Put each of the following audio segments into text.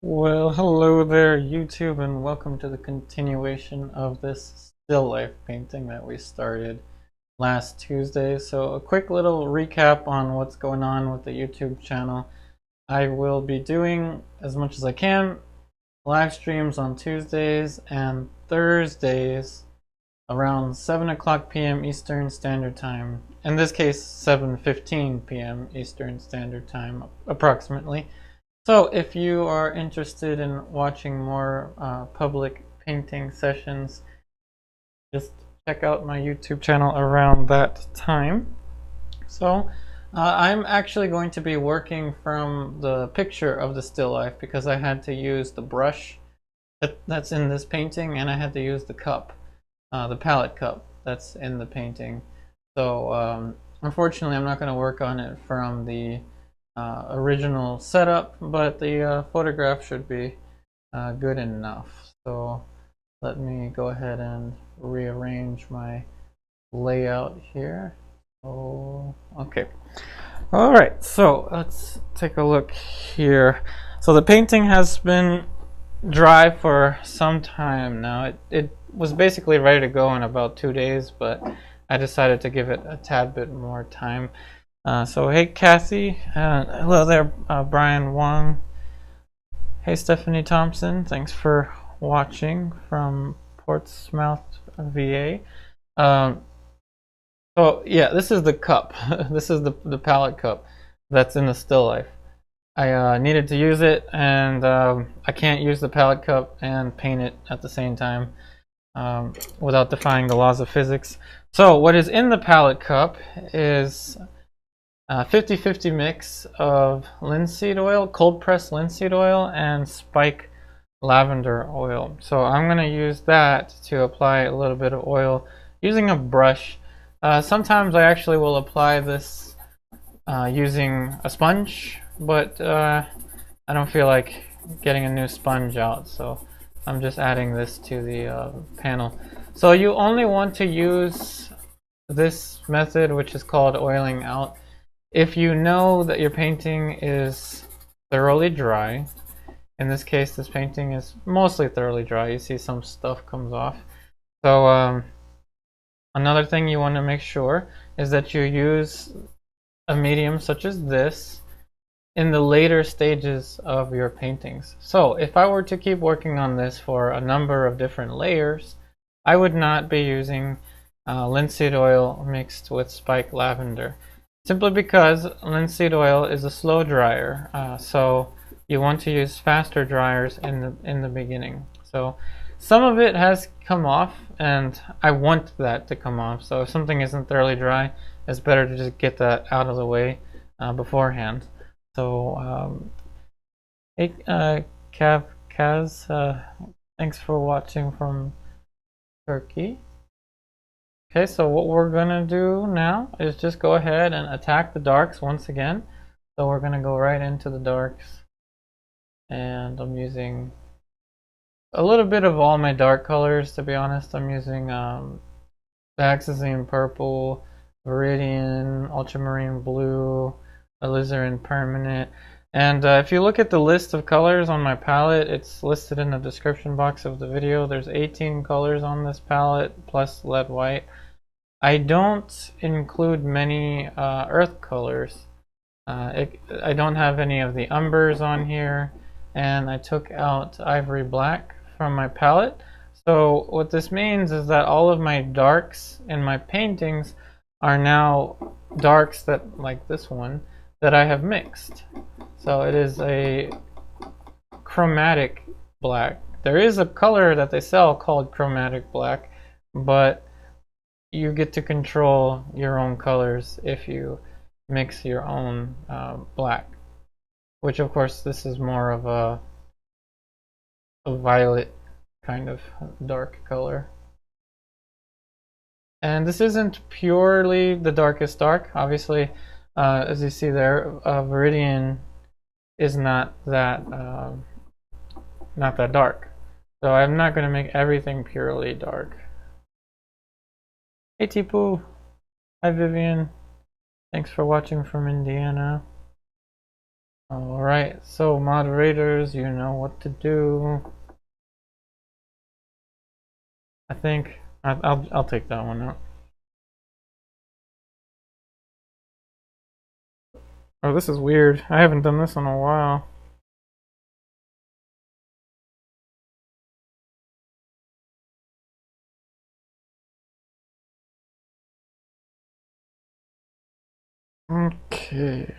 Well, hello there, YouTube, and welcome to the continuation of this still life painting that we started last Tuesday. So, a quick little recap on what's going on with the YouTube channel. I will be doing as much as I can live streams on Tuesdays and Thursdays around 7 o'clock p.m. Eastern Standard Time. In this case, 7:15 p.m. Eastern Standard Time, approximately. So if you are interested in watching more public painting sessions, just check out my YouTube channel around that time. So I'm actually going to be working from the picture of the still life because I had to use the brush that's in this painting, and I had to use the cup, the palette cup that's in the painting. So unfortunately I'm not going to work on it from the original setup, but the photograph should be good enough. So let me go ahead and rearrange my layout here. Oh, okay. All right, so let's take a look here. So the painting has been dry for some time now. It was basically ready to go in about 2 days, but I decided to give it a tad bit more time. So hey Kathy, hello there, Brian Wong. Hey Stephanie Thompson, thanks for watching from Portsmouth, VA. So yeah, this is the cup. This is the palette cup that's in the still life. I needed to use it, and I can't use the palette cup and paint it at the same time without defying the laws of physics. So what is in the palette cup is 50-50 mix of linseed oil, cold pressed linseed oil, and spike lavender oil. So I'm going to use that to apply a little bit of oil using a brush. Sometimes I actually will apply this using a sponge, but I don't feel like getting a new sponge out, so I'm just adding this to the panel. So you only want to use this method, which is called oiling out, if you know that your painting is thoroughly dry. In this case, this painting is mostly thoroughly dry. You see some stuff comes off. So another thing you want to make sure is that you use a medium such as this in the later stages of your paintings. So if I were to keep working on this for a number of different layers, I would not be using linseed oil mixed with spike lavender. Simply because linseed oil is a slow dryer, so you want to use faster dryers in the beginning. So some of it has come off, and I want that to come off. So if something isn't thoroughly dry, it's better to just get that out of the way beforehand. So hey, Kaz, thanks for watching from Turkey. Okay, so what we're gonna do now is just go ahead and attack the darks once again. So we're gonna go right into the darks, and I'm using a little bit of all my dark colors, to be honest. I'm using Dioxazine purple, Viridian, Ultramarine blue, Alizarin permanent. And if you look at the list of colors on my palette, it's listed in the description box of the video. There's 18 colors on this palette plus lead white. I don't include many earth colors. I don't have any of the umbers on here, and I took out ivory black from my palette. So what this means is that all of my darks in my paintings are now darks that, like this one, that I have mixed. So it is a chromatic black. There is a color that they sell called chromatic black, but you get to control your own colors if you mix your own black, which of course this is more of a violet kind of dark color. And this isn't purely the darkest dark. Obviously, as you see there, Viridian is not that dark. So I'm not going to make everything purely dark. Hey Tipu, hi Vivian, thanks for watching from Indiana. Alright, so moderators, you know what to do. I think I'll take that one out. Oh, this is weird. I haven't done this in a while. Okay.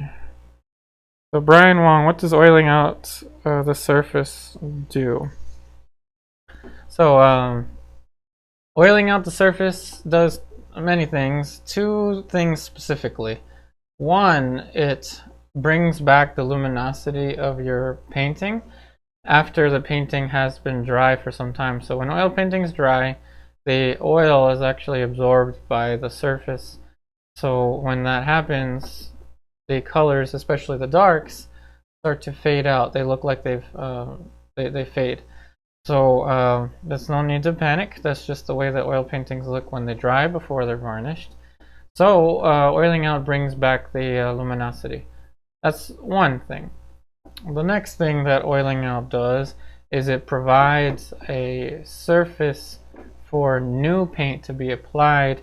So Brian Wong, what does oiling out the surface do? So oiling out the surface does many things. Two things specifically. One, it brings back the luminosity of your painting after the painting has been dry for some time. So when oil painting is dry, the oil is actually absorbed by the surface. So when that happens, the colors, especially the darks, start to fade out. They look like they fade. So there's no need to panic. That's just the way that oil paintings look when they dry before they're varnished. So oiling out brings back the luminosity. That's one thing. The next thing that oiling out does is it provides a surface for new paint to be applied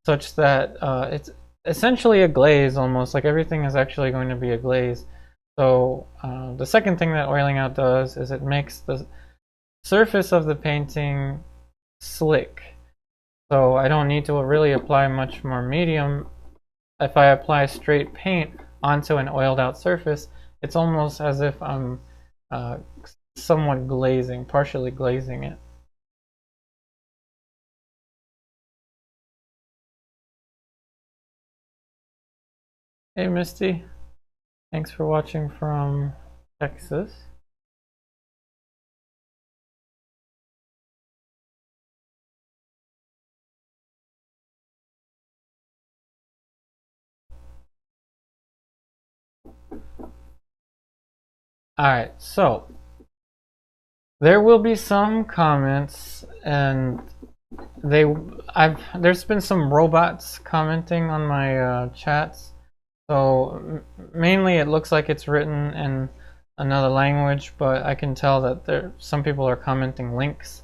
such that it's essentially a glaze almost, like everything is actually going to be a glaze. So the second thing that oiling out does is it makes the surface of the painting slick. So I don't need to really apply much more medium. If I apply straight paint onto an oiled out surface, it's almost as if I'm somewhat glazing, partially glazing it. Hey Misty, thanks for watching from Texas. Alright, so there will be some comments, and there's been some robots commenting on my chats. So mainly it looks like it's written in another language, but I can tell that some people are commenting links.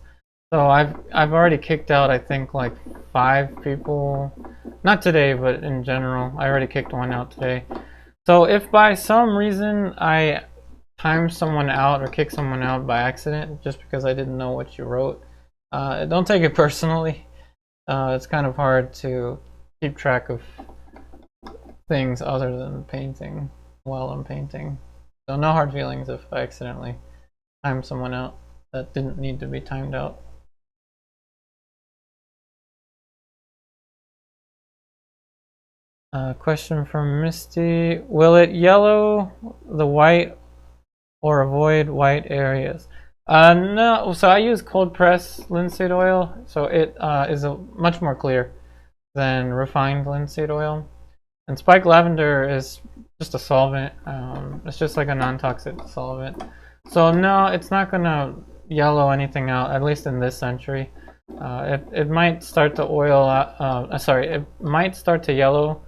So I've already kicked out, I think, like 5 people, not today, but in general. I already kicked one out today. So if by some reason I time someone out or kick someone out by accident just because I didn't know what you wrote, don't take it personally. It's kind of hard to keep track of things other than painting while I'm painting. So no hard feelings if I accidentally time someone out that didn't need to be timed out. Question from Misty: will it yellow the white or avoid white areas? No. So I use cold press linseed oil, so it is much more clear than refined linseed oil. And spike lavender is just a solvent. It's just like a non-toxic solvent. So no, it's not gonna yellow anything out, at least in this century. It might start to oil. It might start to yellow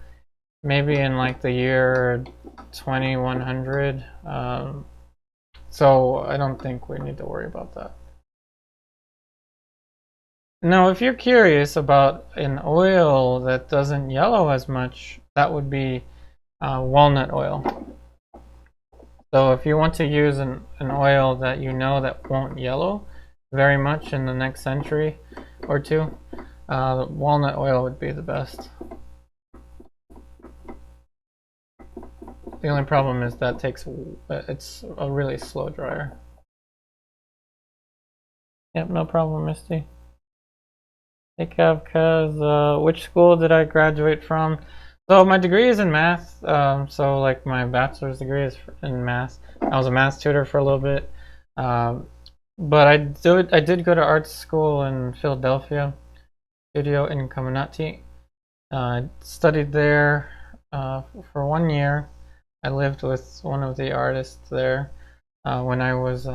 maybe in like the year 2100. So I don't think we need to worry about that. Now, if you're curious about an oil that doesn't yellow as much, that would be walnut oil. So if you want to use an oil that you know that won't yellow very much in the next century or two, walnut oil would be the best. The only problem is that it's a really slow dryer. Yep, no problem, Misty. Hey Kev, which school did I graduate from? So my degree is in math. So like my bachelor's degree is in math. I was a math tutor for a little bit, but I did go to art school in Philadelphia, Studio in Caminati. I studied there for 1 year. I lived with one of the artists there when I was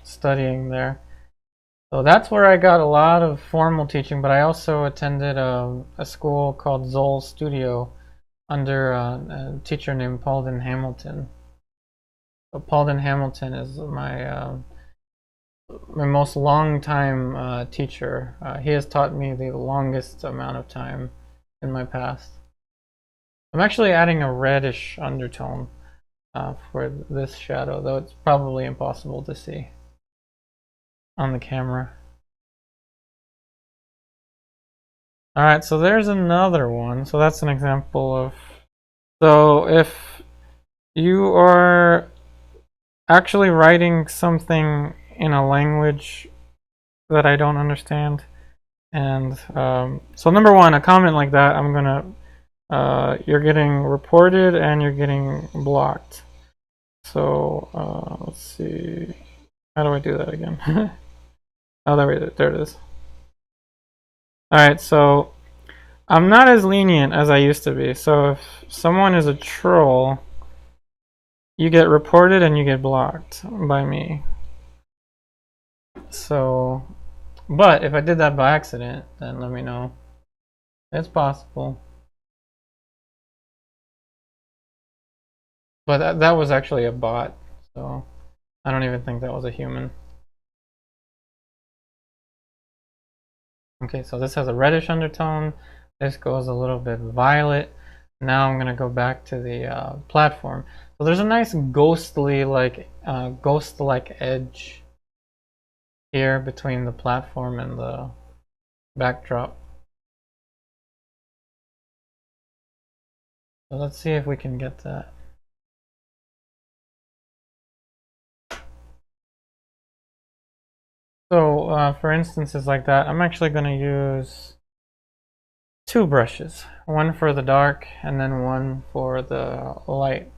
studying there. So that's where I got a lot of formal teaching, but I also attended a school called Zoll Studio under a teacher named Paulden Hamilton. Paulden Hamilton is my most long time teacher. He has taught me the longest amount of time in my past. I'm actually adding a reddish undertone for this shadow, though it's probably impossible to see on the camera. Alright, so there's another one. So that's an example of... So if you are actually writing something in a language that I don't understand, and so number one, a comment like that, I'm gonna you're getting reported and you're getting blocked. So let's see, how do I do that again? Oh, there it is. Alright, so I'm not as lenient as I used to be. So if someone is a troll, you get reported and you get blocked by me. So, but if I did that by accident, then let me know. It's possible. But that was actually a bot, so I don't even think that was a human. Okay, so this has a reddish undertone. This goes a little bit violet. Now I'm gonna go back to the platform. So there's a nice ghostly, ghost-like edge here between the platform and the backdrop. So let's see if we can get that. So for instances like that, I'm actually going to use two brushes. One for the dark and then one for the light.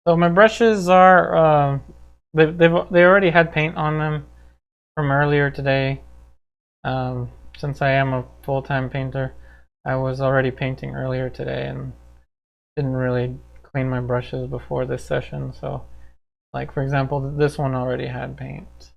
So my brushes are, they already had paint on them from earlier today. Since I am a full-time painter, I was already painting earlier today and didn't really clean my brushes before this session. So, like for example, this one already had paint.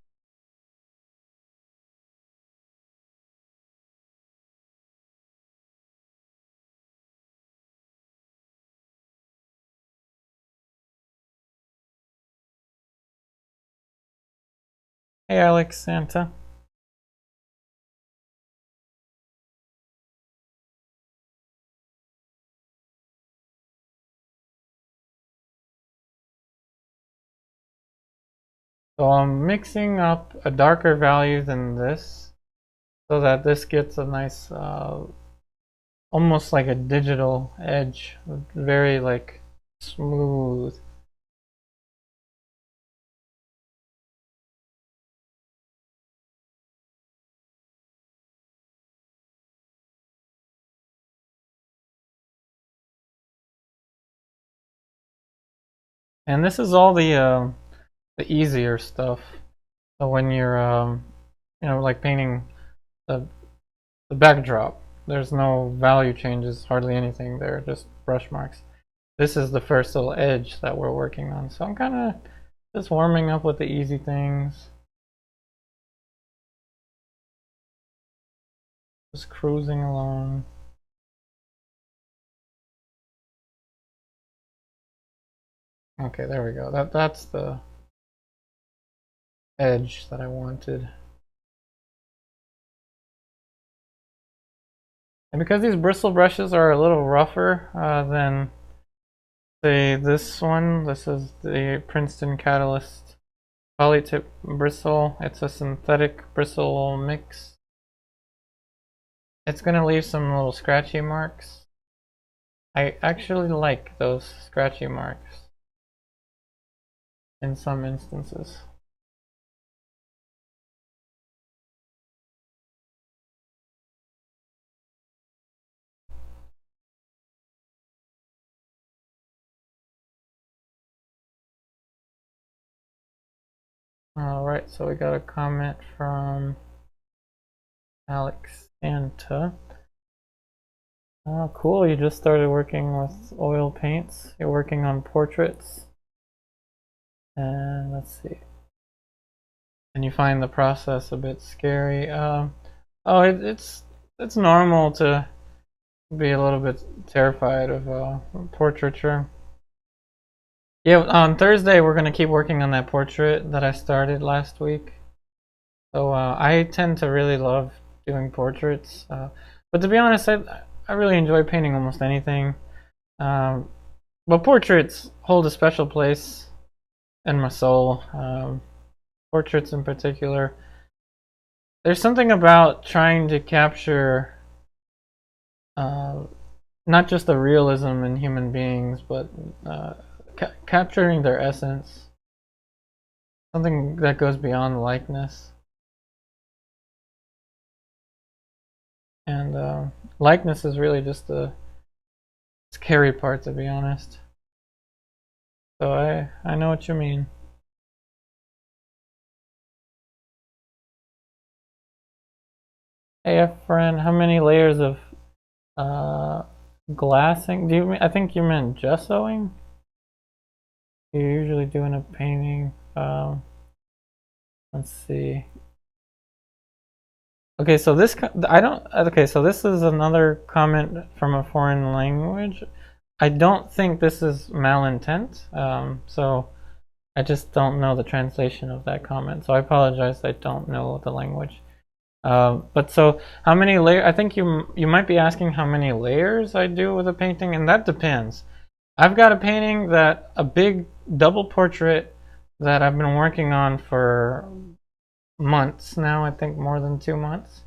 Hey Alex Santa. So I'm mixing up a darker value than this so that this gets a nice, almost like a digital edge, very like smooth. And this is all the easier stuff. So when you're like painting the backdrop, there's no value changes, hardly anything there, just brush marks. This is the first little edge that we're working on. So I'm kind of just warming up with the easy things. Just cruising along. Okay, there we go. That's the edge that I wanted. And because these bristle brushes are a little rougher than, say, this one, this is the Princeton Catalyst Polytip bristle. It's a synthetic bristle mix. It's going to leave some little scratchy marks. I actually like those scratchy marks in some instances. Alright, so we got a comment from Alex Santa. Oh, cool, you just started working with oil paints. You're working on portraits. And let's see. And you find the process a bit scary. It's normal to be a little bit terrified of portraiture. Yeah, on Thursday we're gonna keep working on that portrait that I started last week. So I tend to really love doing portraits, but to be honest, I really enjoy painting almost anything. Um, but portraits hold a special place in my soul. Portraits in particular. There's something about trying to capture uh, not just the realism in human beings, but capturing their essence. Something that goes beyond likeness. And likeness is really just the scary part, to be honest. So I know what you mean. Hey, friend, how many layers of uh, glassing? Do you mean? I think you meant gessoing. You usually do in a painting. Let's see. Okay, so this I don't. Okay, so this is another comment from a foreign language. I don't think this is malintent. So I just don't know the translation of that comment. So I apologize. I don't know the language. But so how many layers? I think you might be asking how many layers I do with a painting, and that depends. I've got a painting that a big double portrait that I've been working on for months now. I think more than 2 months.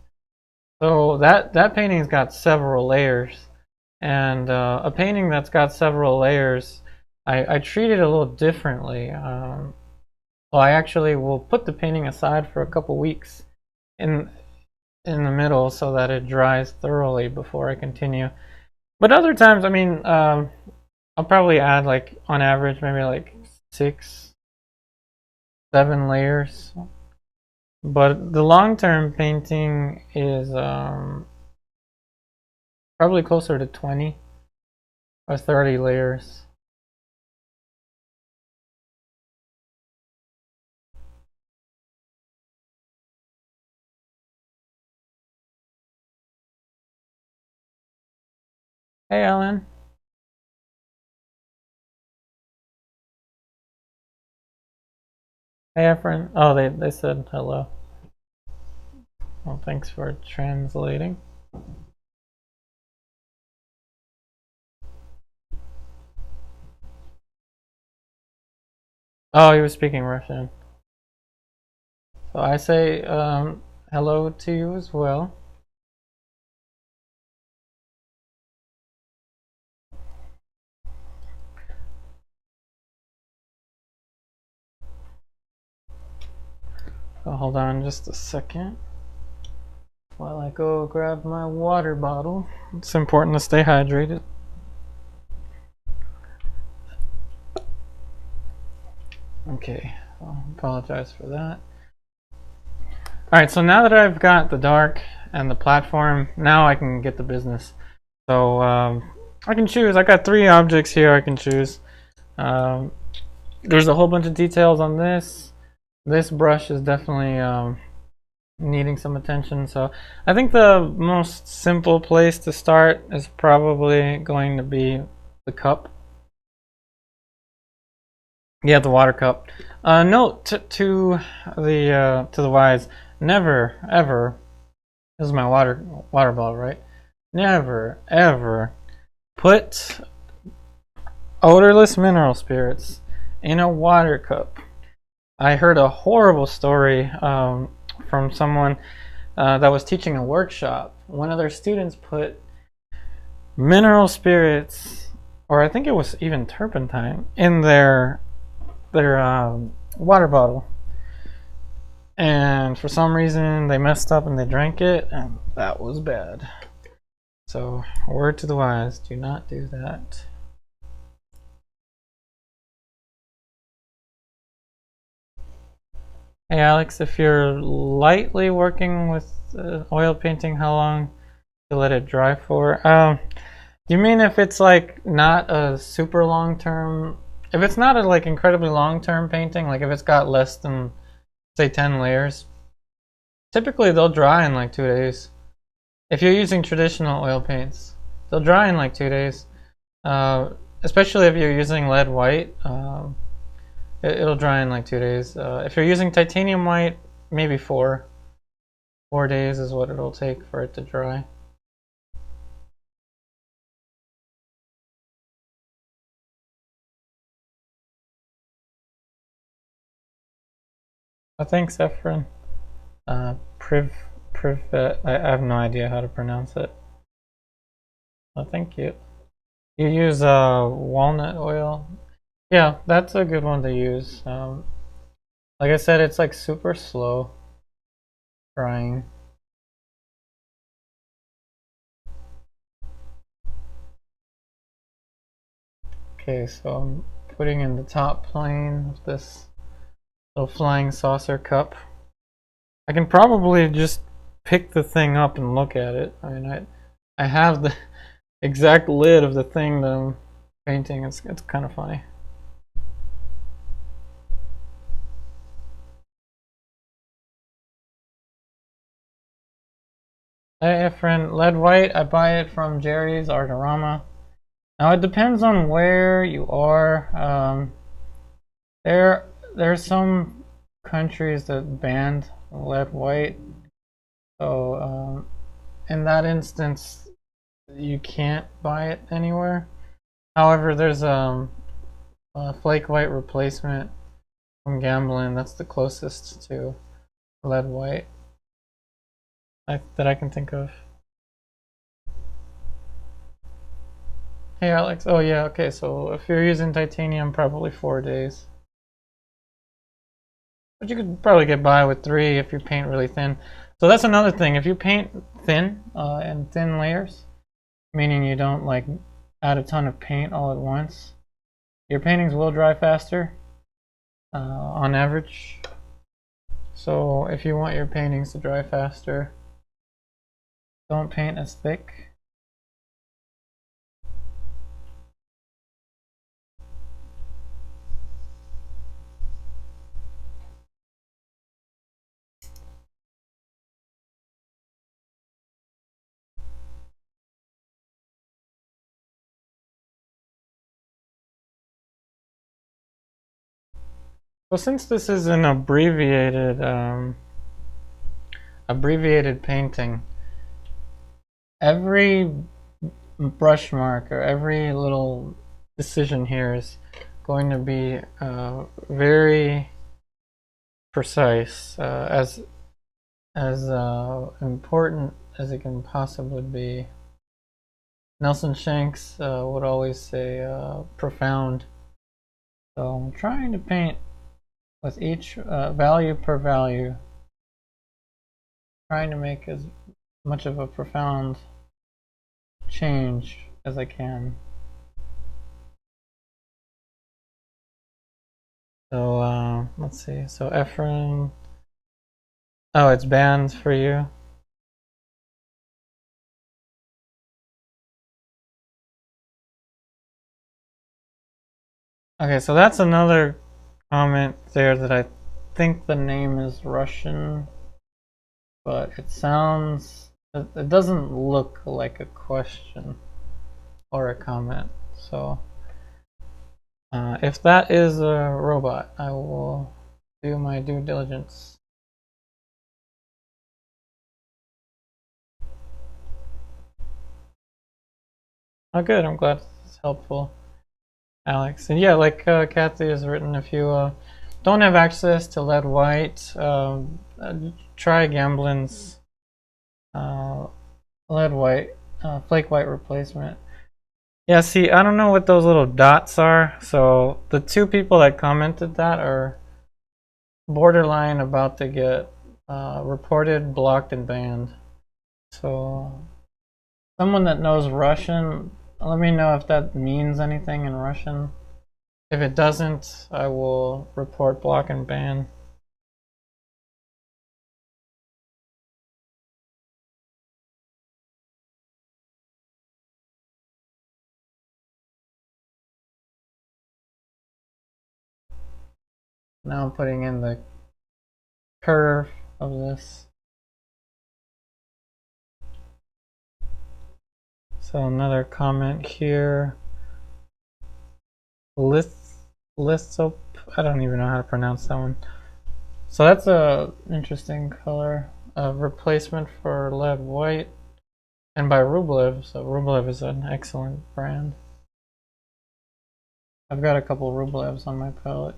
So that painting's got several layers, and a painting that's got several layers, I treat it a little differently. So I actually will put the painting aside for a couple weeks in the middle so that it dries thoroughly before I continue. But other times, I mean, I'll probably add like on average maybe like 6, 7 layers. But the long-term painting is probably closer to 20 or 30 layers. Hey, Alan. Hey, Efren. Oh, they said hello. Well, thanks for translating. Oh, he was speaking Russian. So I say hello to you as well. So hold on just a second while I go grab my water bottle. It's important to stay hydrated. Okay, I'll apologize for that. Alright, so now that I've got the dark and the platform, now I can get the business. So I can choose. I got 3 objects here I can choose. There's a whole bunch of details on this. This brush is definitely needing some attention. So I think the most simple place to start is probably going to be the cup. Yeah, the water cup. Note to the wise: never ever. This is my water bottle, right? Never ever put odorless mineral spirits in a water cup. I heard a horrible story from someone that was teaching a workshop. One of their students put mineral spirits, or I think it was even turpentine, in their water bottle, and for some reason they messed up and they drank it, and that was bad. So word to the wise: do not do that. Hey Alex, if you're lightly working with oil painting, how long to let it dry for? Do you mean if it's like not a super long term? If it's not a like incredibly long term painting, like if it's got less than say 10 layers, typically they'll dry in like 2 days. If you're using traditional oil paints, they'll dry in like 2 days. especially if you're using lead white, it'll dry in like 2 days. If you're using titanium white, maybe 4. 4 days is what it'll take for it to dry. Thanks, Efren. Privet. I have no idea how to pronounce it. Thank you. You use walnut oil. Yeah, that's a good one to use. Like I said, it's like super slow drying. Okay, so I'm putting in the top plane of this little flying saucer cup. I can probably just pick the thing up and look at it. I mean, I have the exact lid of the thing that I'm painting. It's kind of funny. Hey, friend, lead white. I buy it from Jerry's Artorama. Now it depends on where you are. There's some countries that banned lead white, so in that instance, you can't buy it anywhere. However, there's a flake white replacement from Gamblin that's the closest to lead white that I can think of. Hey Alex, oh yeah, okay, so if you're using titanium, probably 4 days. But you could probably get by with 3 if you paint really thin. So that's another thing, if you paint thin, in thin layers, meaning you don't like add a ton of paint all at once, your paintings will dry faster, on average. So if you want your paintings to dry faster, don't paint as thick. So since this is an abbreviated painting, every brush mark or every little decision here is going to be very precise, as important as it can possibly be. Nelson Shanks would always say profound. So I'm trying to paint with each value per value, trying to make as much of a profound change as I can. So let's see. So Ephraim, oh, it's banned for you. Okay, so that's another comment there that I think the name is Russian, but it sounds, it doesn't look like a question or a comment. So if that is a robot, I will do my due diligence. Oh, good. I'm glad it's helpful, Alex. And yeah, like Kathy has written, if you don't have access to lead white, try Gamblin's lead white, flake white replacement. Yeah, see, I don't know what those little dots are. So the 2 people that commented that are borderline about to get reported, blocked, and banned. So someone that knows Russian, let me know if that means anything in Russian. If it doesn't, I will report, block, and ban. Now I'm putting in the curve of this. So another comment here. Lithop. I don't even know how to pronounce that one. So that's a interesting color. A replacement for lead white, and by Rublev. So Rublev is an excellent brand. I've got a couple Rublevs on my palette.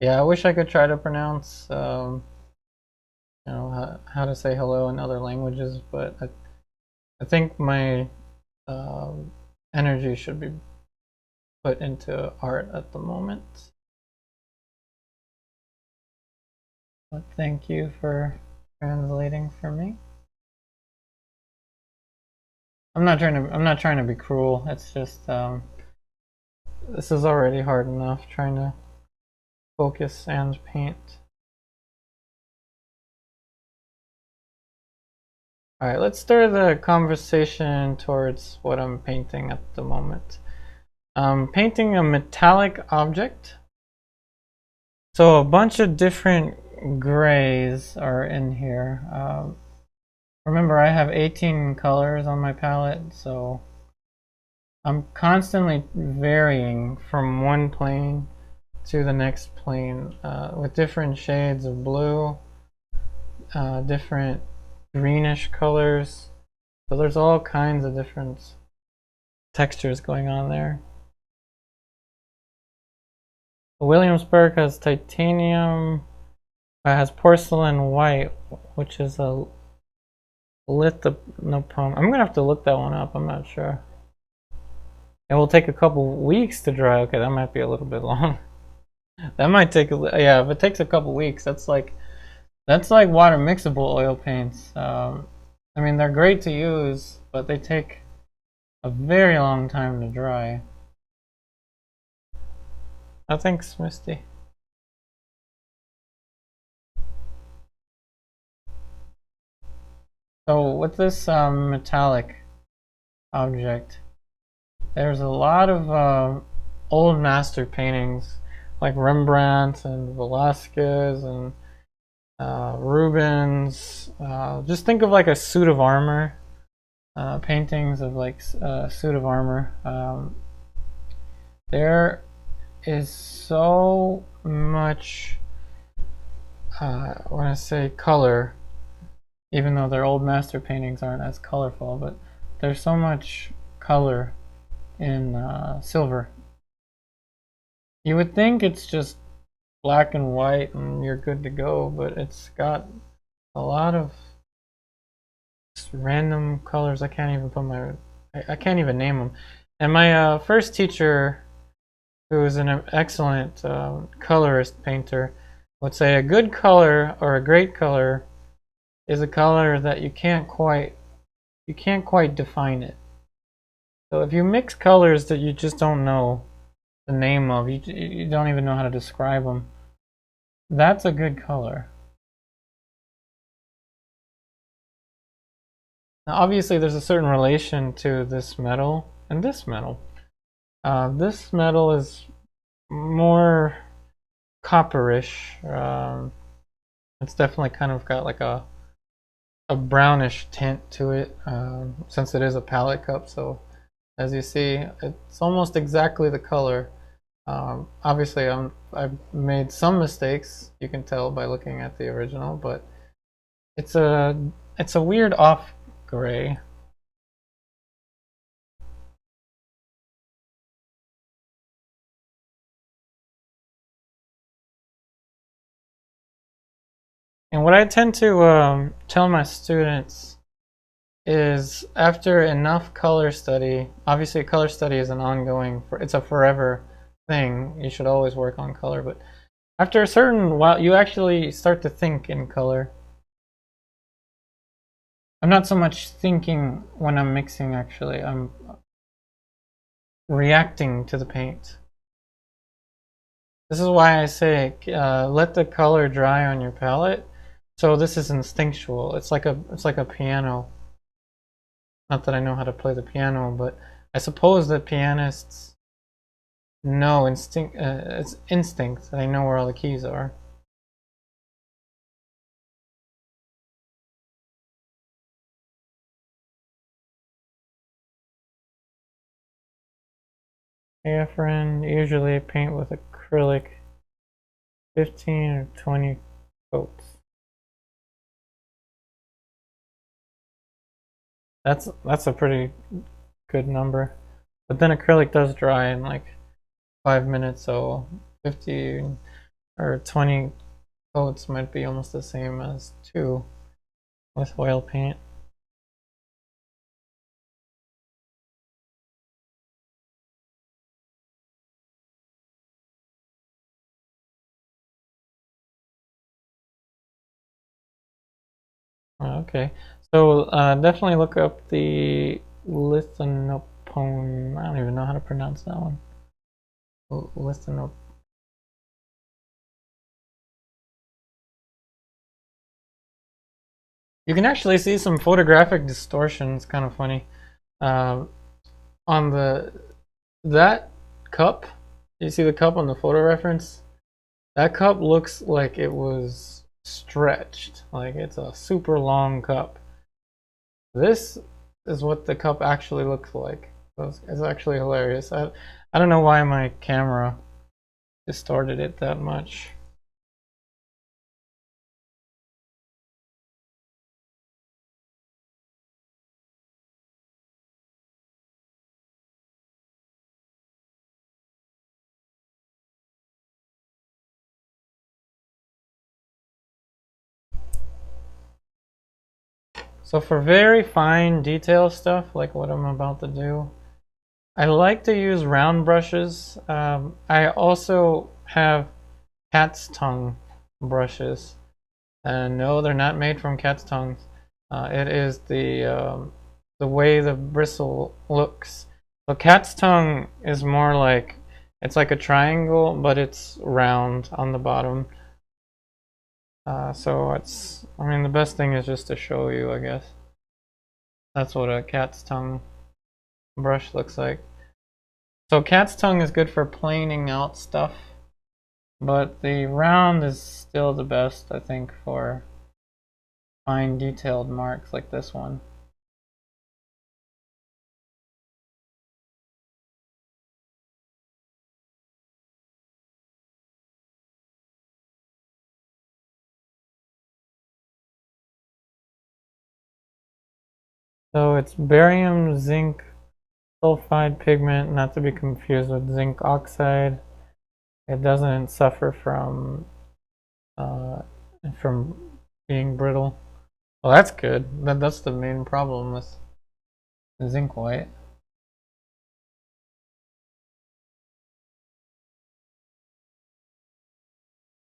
Yeah, I wish I could try to pronounce, you know, how to say hello in other languages, but I think my energy should be put into art at the moment. But thank you for translating for me. I'm not trying to be cruel. It's just this is already hard enough trying to focus and paint. Alright, let's start the conversation towards what I'm painting at the moment. I'm painting a metallic object. So a bunch of different grays are in here. Remember, I have 18 colors on my palette, so I'm constantly varying from one plane to the next plane with different shades of blue, different greenish colors. So there's all kinds of different textures going on there. The Williamsburg has titanium. It has porcelain white, which is a lithophone. I'm gonna have to look that one up. I'm not sure. It will take a couple weeks to dry. Okay, that might be a little bit long. That might take yeah. If it takes a couple weeks, that's like water mixable oil paints. I mean, they're great to use, but they take a very long time to dry. Oh, thanks, Misty. So with this metallic object, there's a lot of old master paintings like Rembrandt and Velasquez and Rubens. Just think of like a suit of armor, paintings of like a suit of armor. There is so much, I want to say color, even though their old master paintings aren't as colorful, but there's so much color in silver. You would think it's just black and white and you're good to go, but it's got a lot of random colors. I can't even put my I can't even name them. And my first teacher, who is an excellent colorist painter, would say a good color or a great color is a color that you can't quite define it. So if you mix colors that you just don't know the name of, you don't even know how to describe them, that's a good color. Now obviously there's a certain relation to this metal and this metal. This metal is more copperish. It's definitely kind of got like a brownish tint to it, since it is a palette cup. So as you see, it's almost exactly the color. Obviously I've made some mistakes, you can tell by looking at the original, but it's a weird off gray. And what I tend to tell my students is, after enough color study, obviously color study is an ongoing, it's a forever thing, you should always work on color, but after a certain while you actually start to think in color. I'm not so much thinking when I'm mixing, actually. I'm reacting to the paint. This is why I say let the color dry on your palette. So this is instinctual. It's like a piano. Not that I know how to play the piano, but I suppose that pianists know it's instinct. They know where all the keys are. Hey, friend, usually paint with acrylic 15 or 20 coats. That's a pretty good number. But then acrylic does dry in like 5 minutes, so 50 or 20 coats might be almost the same as 2 with oil paint. Okay, so definitely look up the lithanopone. I don't even know how to pronounce that one. Lithanop. You can actually see some photographic distortion. It's kind of funny. On that cup, you see the cup on the photo reference? That cup looks like it was stretched, like it's a super long cup. This is what the cup actually looks like. So it's actually hilarious. I don't know why my camera distorted it that much. So for very fine detail stuff, like what I'm about to do, I like to use round brushes. I also have cat's tongue brushes. And no, they're not made from cat's tongues. It is the way the bristle looks. So cat's tongue is more like it's like a triangle, but it's round on the bottom. So it's, I mean, the best thing is just to show you, I guess. That's what a cat's tongue brush looks like. So cat's tongue is good for planing out stuff, but the round is still the best, I think, for fine detailed marks like this one. So it's barium zinc sulfide pigment, not to be confused with zinc oxide. It doesn't suffer uh, from being brittle. Well, that's good. That's the main problem with zinc white.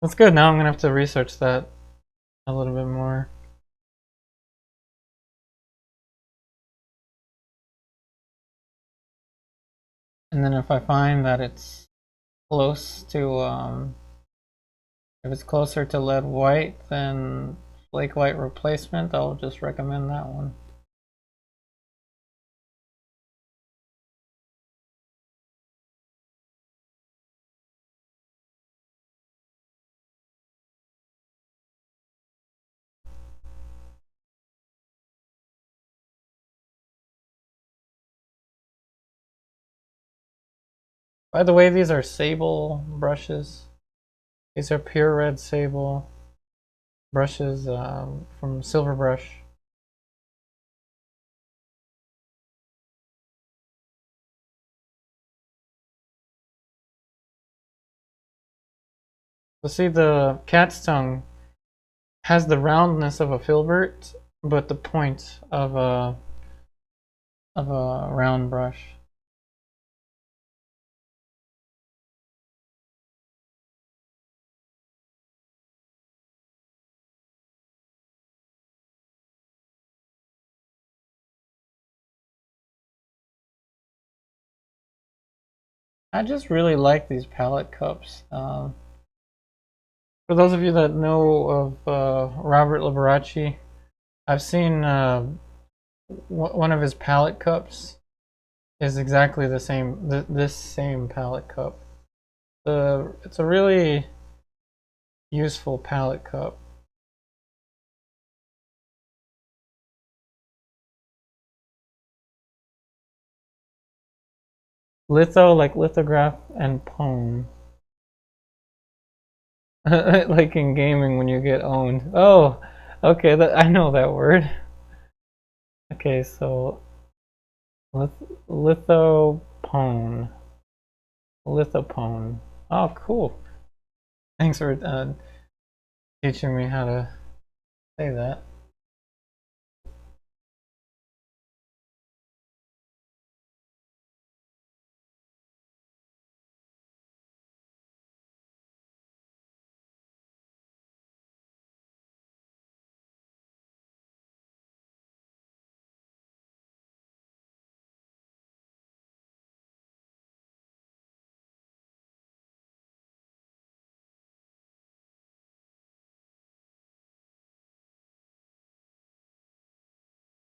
That's good. Now I'm gonna have to research that a little bit more. And then if I find that it's close to, if it's closer to lead white than flake white replacement, I'll just recommend that one. By the way, these are Sable brushes. These are pure red Sable brushes from Silver Brush. So see, the cat's tongue has the roundness of a filbert, but the point of a round brush. I just really like these palette cups. For those of you that know of Robert Liberace, I've seen one of his palette cups is exactly the same. This same palette cup. It's a really useful palette cup. Litho, like lithograph, and pwn. Like in gaming when you get owned. Oh, okay, I know that word. Okay, so lithopone. Lithopone. Oh, cool. Thanks for teaching me how to say that.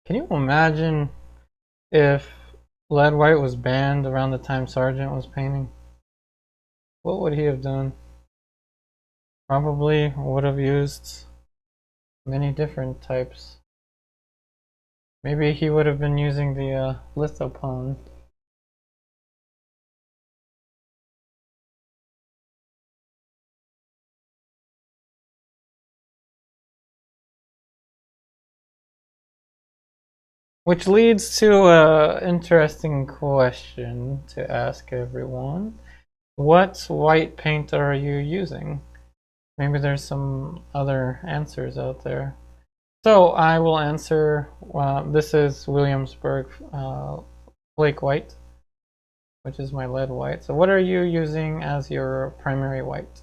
Can you imagine if lead white was banned around the time Sargent was painting? What would he have done? Probably would have used many different types. Maybe he would have been using the lithopone. Which leads to an interesting question to ask everyone. What white paint are you using? Maybe there's some other answers out there. So I will answer, this is Williamsburg Flake White, which is my lead white. So what are you using as your primary white?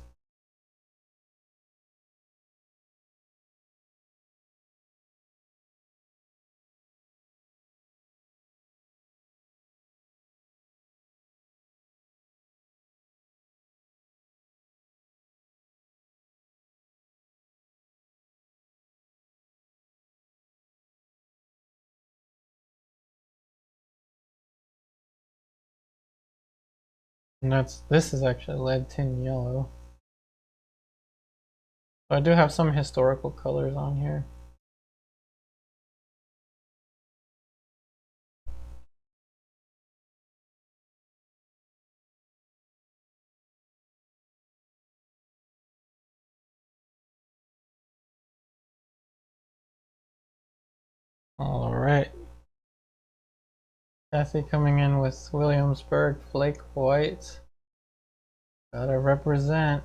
And this is actually lead tin yellow. So I do have some historical colors on here. All right. Kathy coming in with Williamsburg Flake White. Gotta represent.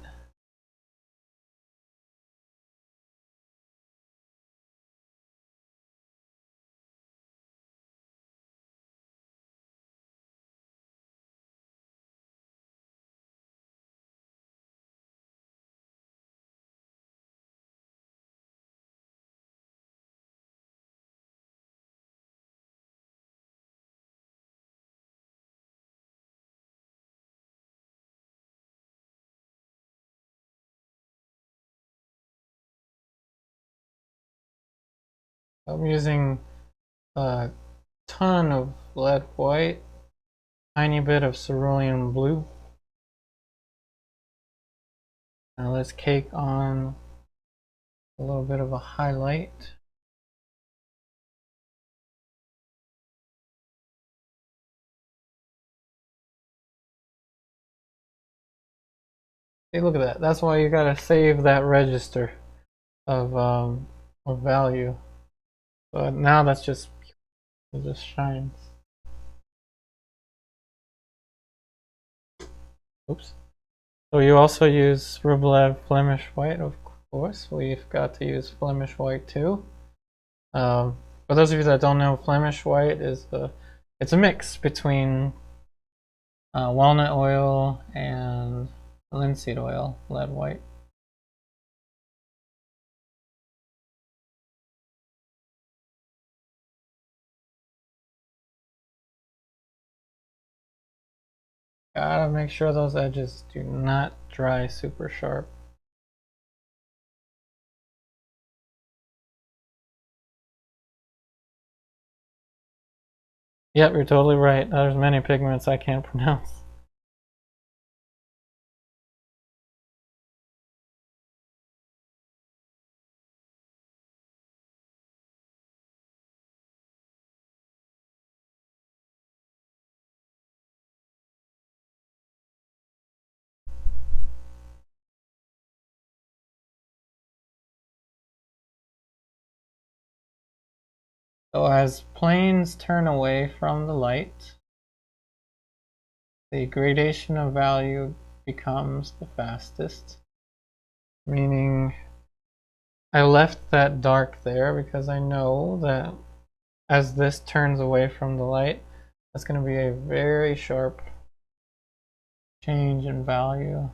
I'm using a ton of lead white, tiny bit of cerulean blue. Now let's cake on a little bit of a highlight. Hey, look at that. That's why you gotta save that register of value. But now that's just, it just shines. Oops. So you also use Rublev Flemish White, of course. We've got to use Flemish White too. For those of you that don't know, Flemish White is it's a mix between walnut oil and linseed oil, lead white. Gotta make sure those edges do not dry super sharp. Yep, you're totally right. There's many pigments I can't pronounce. So as planes turn away from the light, the gradation of value becomes the fastest, meaning I left that dark there because I know that as this turns away from the light, that's going to be a very sharp change in value.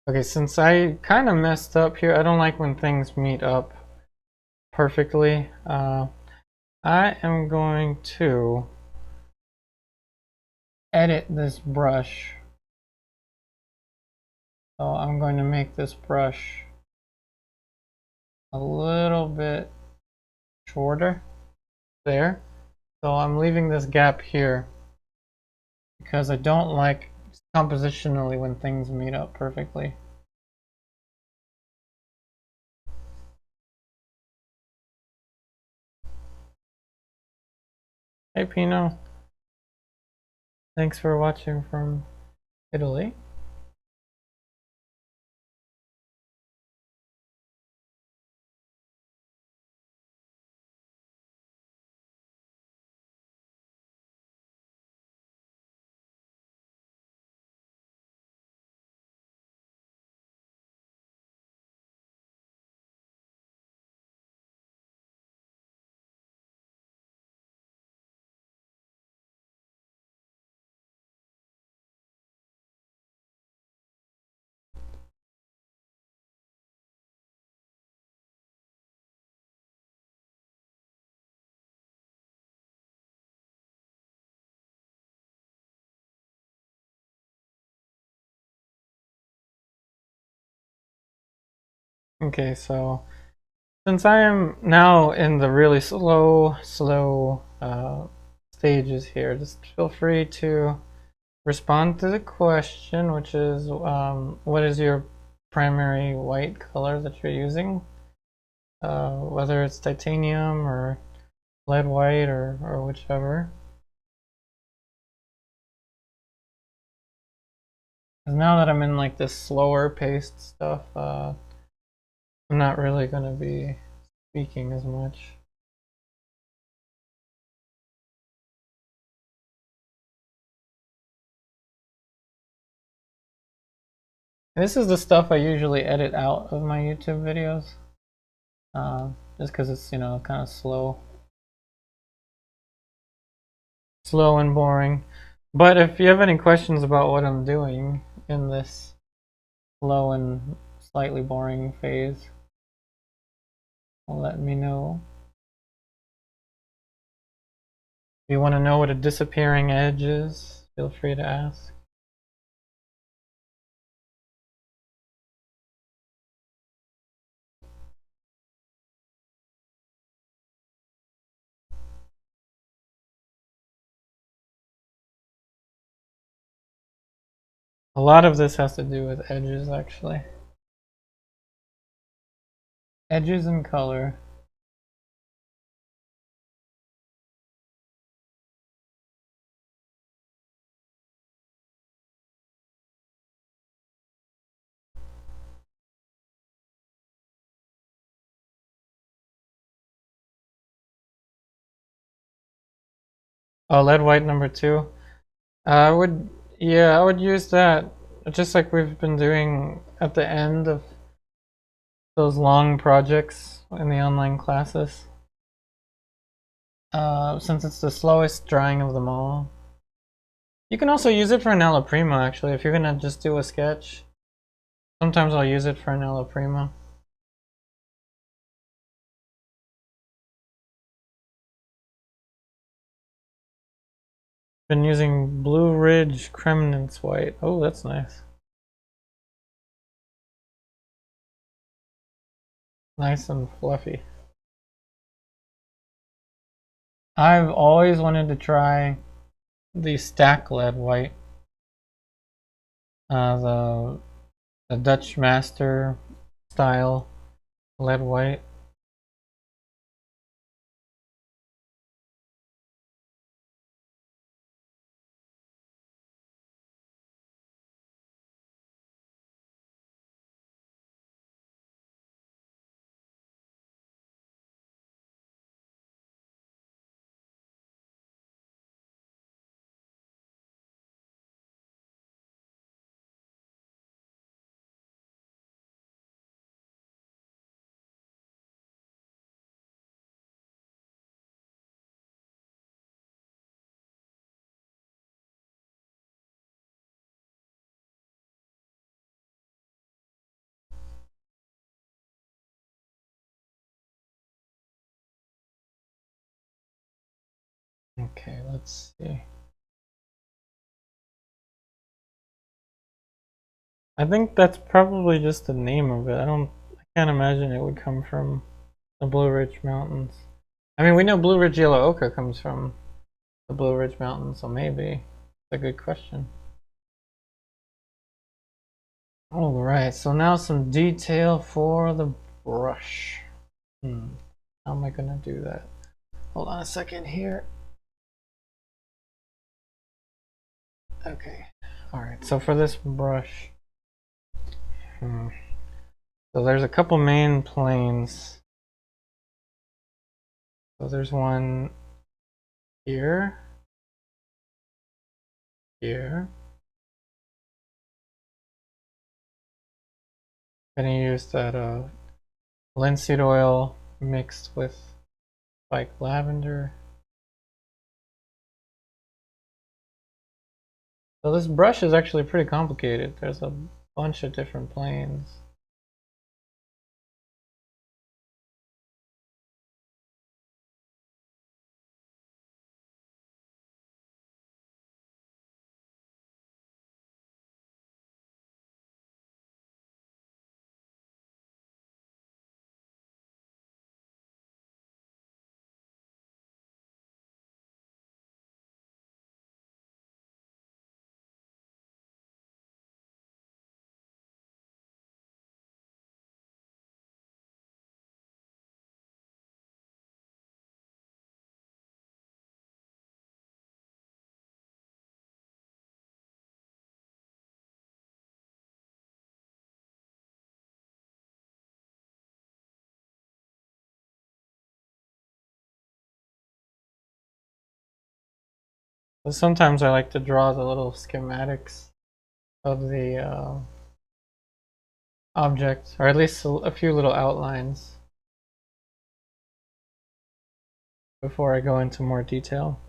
Okay, since I kind of messed up here, I don't like when things meet up perfectly. I am going to edit this brush. So I'm going to make this brush a little bit shorter there. So I'm leaving this gap here because I don't like compositionally when things meet up perfectly. Hey Pino, thanks for watching from Italy. Okay, so since I am now in the really slow stages here, just feel free to respond to the question, which is what is your primary white color that you're using? Whether it's titanium or lead white or whichever. Because now that I'm in like this slower paced stuff, I'm not really going to be speaking as much. This is the stuff I usually edit out of my YouTube videos, just because it's, you know, kind of slow and boring. But if you have any questions about what I'm doing in this slow and slightly boring phase, let me know. If you want to know what a disappearing edge is, feel free to ask. A lot of this has to do with edges, actually. Edges and color. Oh, lead white number 2. I would, yeah, I would use that just like we've been doing at the end of those long projects in the online classes. Since it's the slowest drying of them all. You can also use it for an alla prima actually, if you're gonna just do a sketch. Sometimes I'll use it for an alla prima. Been using Blue Ridge Cremnitz White. Oh, that's nice. Nice and fluffy. I've always wanted to try the stack lead white. The Dutch Master style lead white. Okay, let's see. I think that's probably just the name of it. I can't imagine it would come from the Blue Ridge Mountains. I mean, we know Blue Ridge Yellow Ochre comes from the Blue Ridge Mountains, so maybe. It's a good question. Alright, so now some detail for the brush. How am I gonna do that? Hold on a second here. Okay. Alright, so for this brush, so there's a couple main planes. So there's one here, here. I'm gonna use that linseed oil mixed with like lavender. So this brush is actually pretty complicated. There's a bunch of different planes. But sometimes I like to draw the little schematics of the object, or at least a few little outlines before I go into more detail.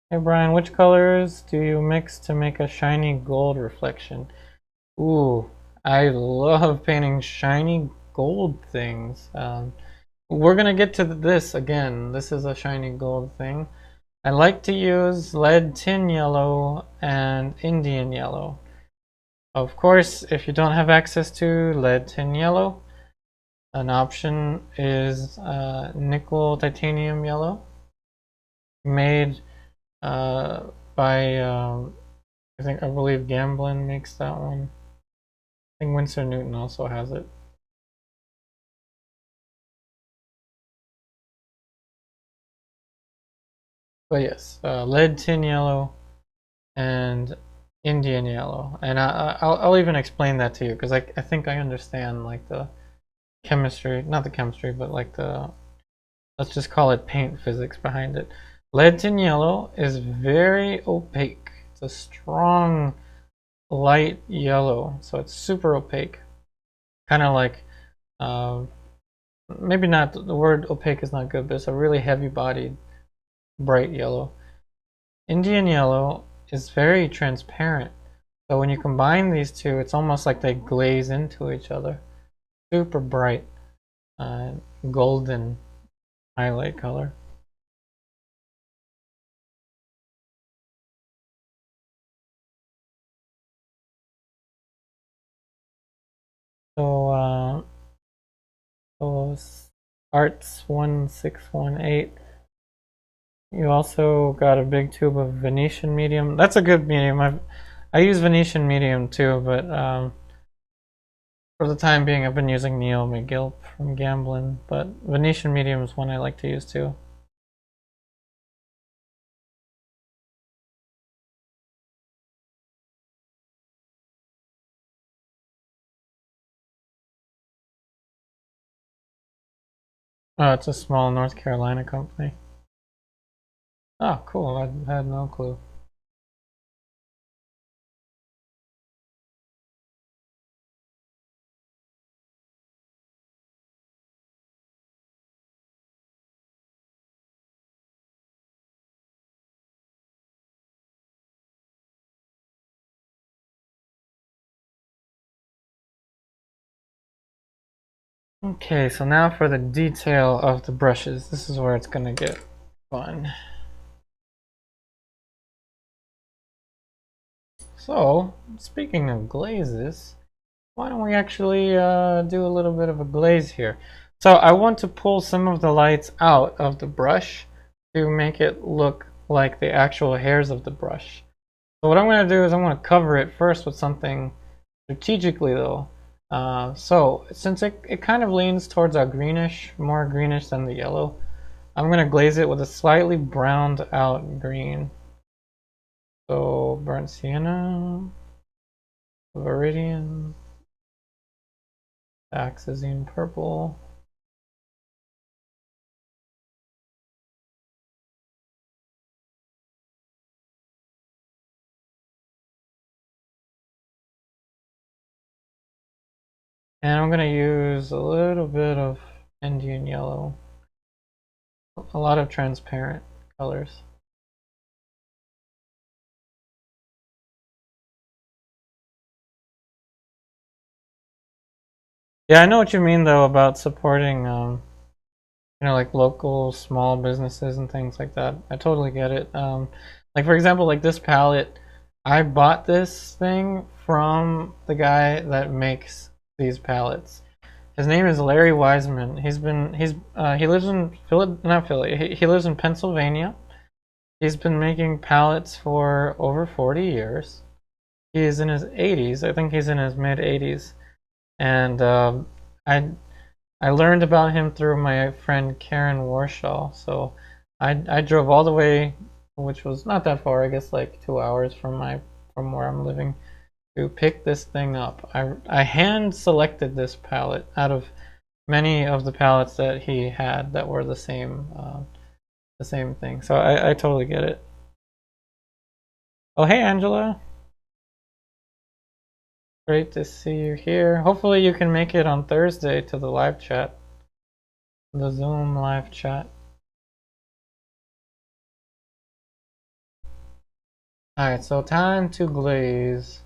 Hey Brian, which colors do you mix to make a shiny gold reflection? Ooh, I love painting shiny gold things. We're gonna get to this again. This is a shiny gold thing. I like to use lead tin yellow and Indian yellow. Of course, if you don't have access to lead tin yellow, an option is nickel titanium yellow, made by I believe Gamblin makes that one. I think Winsor Newton also has it. But yes, lead tin yellow and Indian yellow, and I'll even explain that to you because I think I understand like the chemistry, not the chemistry, but like the, let's just call it paint physics behind it. Lead tin yellow is very opaque. It's a strong light yellow, so it's super opaque. Kind of like, uh, maybe not, the word opaque is not good, but it's a really heavy bodied, bright yellow. Indian yellow is very transparent. So when you combine these two, it's almost like they glaze into each other. Super bright, uh, golden highlight color. So, so Arts 1618. You also got a big tube of Venetian medium. That's a good medium. I use Venetian medium too, but for the time being, I've been using Neo-Megilp from Gamblin. But Venetian medium is one I like to use too. Oh, it's a small North Carolina company. Oh, cool. I had no clue. Okay, so now for the detail of the brushes. This is where it's gonna get fun. So, speaking of glazes, why don't we actually do a little bit of a glaze here? So I want to pull some of the lights out of the brush to make it look like the actual hairs of the brush. So what I'm going to do is I'm going to cover it first with something strategically though. So since it kind of leans towards a greenish, more greenish than the yellow, I'm going to glaze it with a slightly browned out green. So burnt sienna, Viridian, Dioxazine purple. And I'm going to use a little bit of Indian yellow, a lot of transparent colors. Yeah, I know what you mean though about supporting, like local small businesses and things like that. I totally get it. Like for example, like this palette, I bought this thing from the guy that makes these palettes. His name is Larry Wiseman. He lives in not Philly. He lives in Pennsylvania. He's been making palettes for over 40 years. He is in his 80s. I think he's in his mid 80s. And I I learned about him through my friend Karen Warshaw. So I drove all the way, which was not that far, I guess like 2 hours from where I'm living, to pick this thing up. I hand selected this palette out of many of the palettes that he had that were the same thing. So I totally get it. Oh, hey Angela, great to see you here. Hopefully you can make it on Thursday to the live chat, the Zoom live chat. Alright, so time to glaze.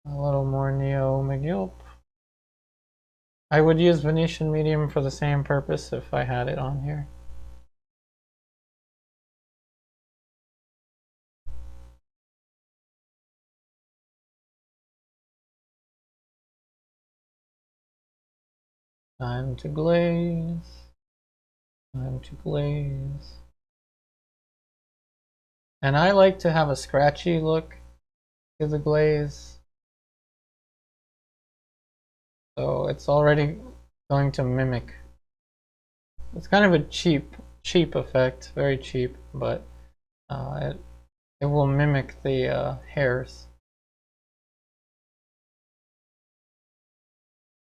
A little more Neo-Megilp. I would use Venetian medium for the same purpose if I had it on here. Time to glaze. Time to glaze. And I like to have a scratchy look to the glaze. So it's already going to mimic. It's kind of a cheap effect, very cheap, but it will mimic the hairs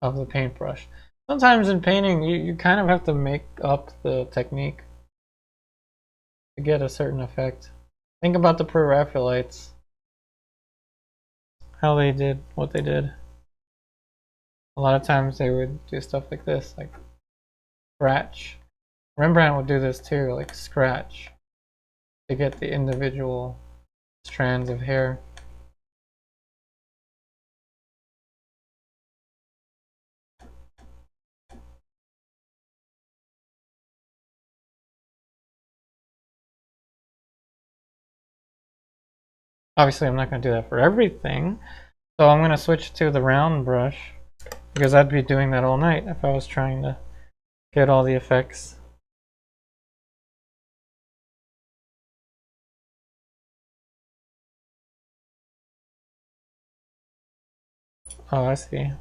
of the paintbrush. Sometimes in painting, you kind of have to make up the technique to get a certain effect. Think about the Preraphaelites, how they did what they did. A lot of times they would do stuff like this, like scratch. Rembrandt would do this too, like scratch, to get the individual strands of hair. Obviously, I'm not going to do that for everything, so I'm going to switch to the round brush, because I'd be doing that all night if I was trying to get all the effects. Oh, I see.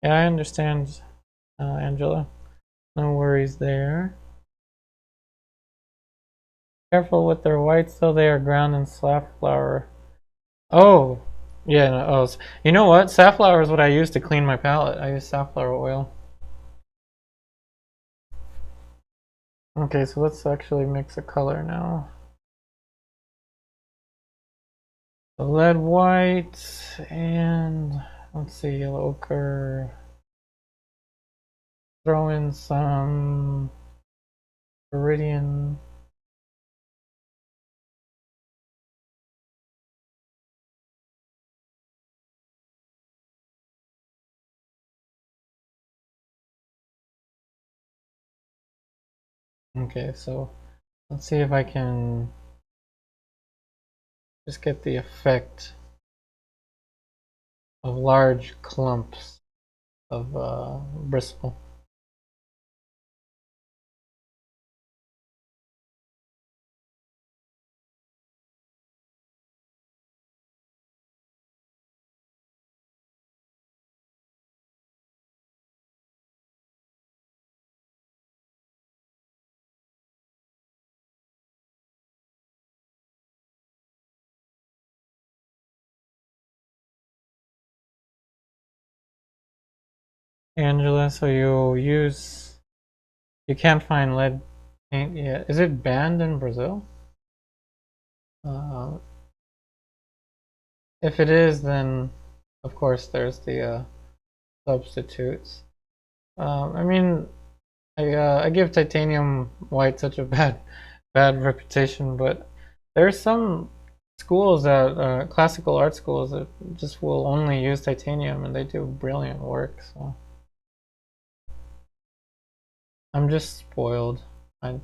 Yeah, I understand, Angela. No worries there. Careful with their whites, though they are ground in safflower. Oh, yeah. No, oh, you know what? Safflower is what I use to clean my palette. I use safflower oil. Okay, so let's actually mix a color now. The lead white and let's see, yellow ochre. Throw in some Viridian. Okay, so let's see if I can just get the effect of large clumps of bristle. Angela, so you can't find lead paint yet. Is it banned in Brazil? Uh, if it is, then of course there's the substitutes. I mean, I give titanium white such a bad reputation, but there's some schools that classical art schools that just will only use titanium, and they do brilliant work. So I'm just spoiled. I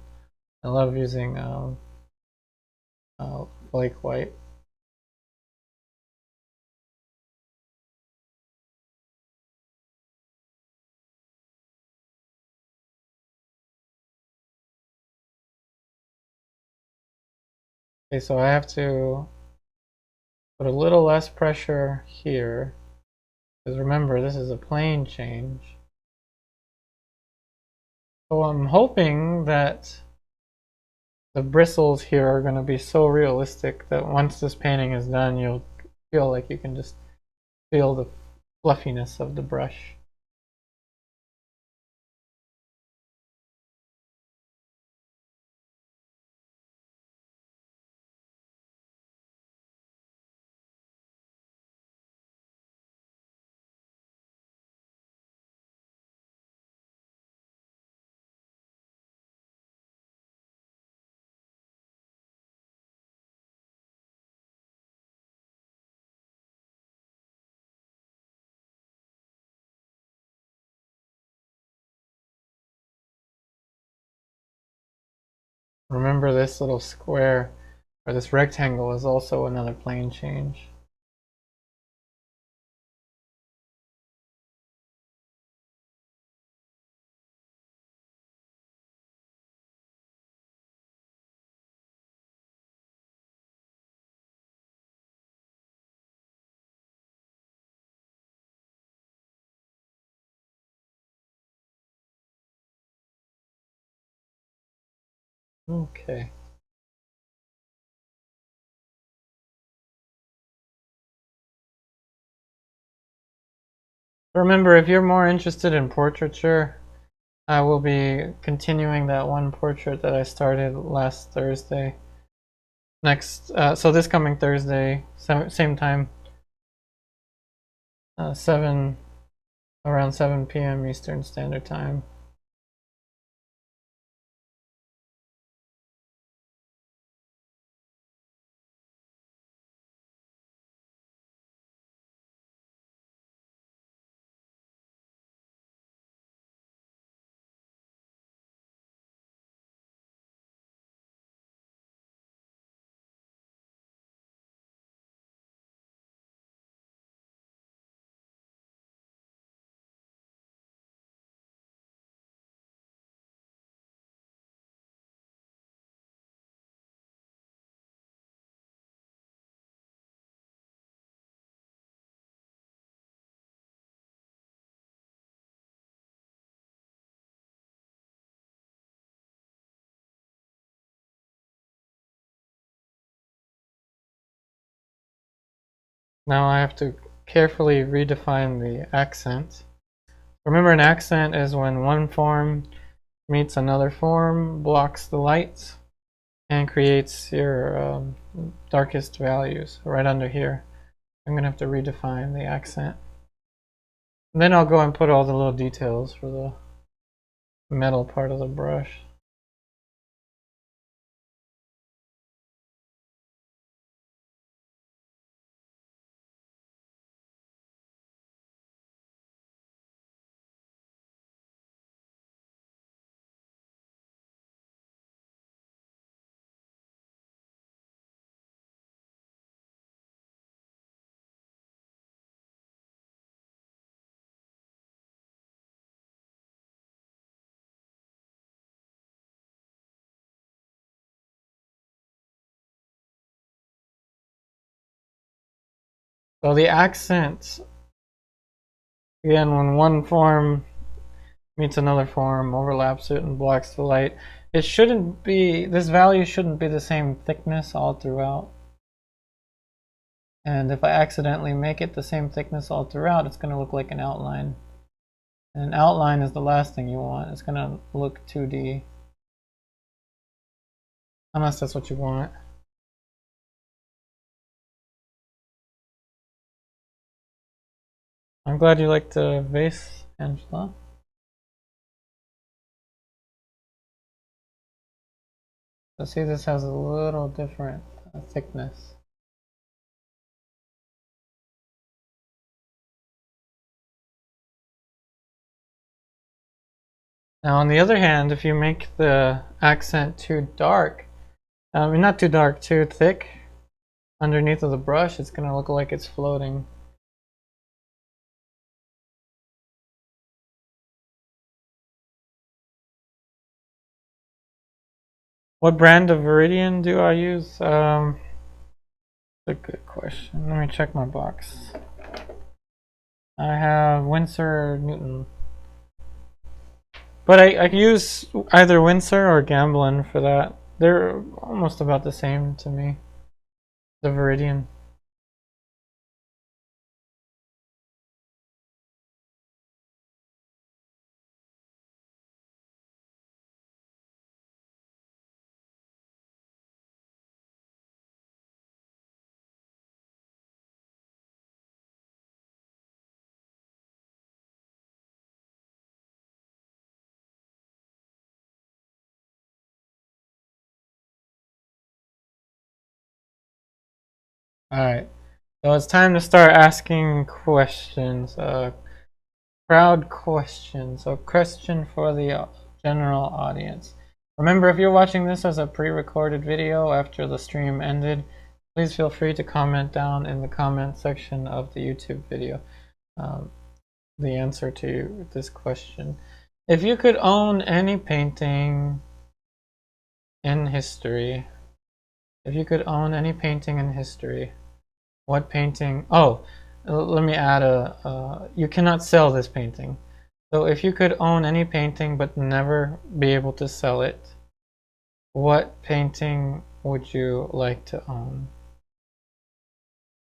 love using flake white. Okay, so I have to put a little less pressure here, because remember, this is a plane change. So I'm hoping that the bristles here are going to be so realistic that once this painting is done, you'll feel like you can just feel the fluffiness of the brush. Remember, this little square, or this rectangle, is also another plane change. Okay. Remember, if you're more interested in portraiture, I will be continuing that one portrait that I started last Thursday. So this coming Thursday, same time, 7 around 7 p.m. Eastern Standard Time. Now I have to carefully redefine the accent. Remember, an accent is when one form meets another form, blocks the light, and creates your darkest values right under here. I'm going to have to redefine the accent. And then I'll go and put all the little details for the metal part of the brush. So the accent, again, when one form meets another form, overlaps it, and blocks the light, this value shouldn't be the same thickness all throughout. And if I accidentally make it the same thickness all throughout, it's going to look like an outline. And an outline is the last thing you want. It's going to look 2D. Unless that's what you want. I'm glad you liked the vase, Angela. So see, this has a little different thickness. Now on the other hand, if you make the accent too dark, not too dark, too thick, underneath of the brush, it's going to look like it's floating. What brand of Viridian do I use? That's a good question. Let me check my box. I have Winsor Newton. But I use either Winsor or Gamblin for that. They're almost about the same to me. The Viridian. Alright, so it's time to start asking questions. Crowd questions. So question for the general audience. Remember, if you're watching this as a pre-recorded video after the stream ended, please feel free to comment down in the comment section of the YouTube video the answer to this question. If you could own any painting in history, what painting? Oh, let me add you cannot sell this painting. So if you could own any painting but never be able to sell it, what painting would you like to own?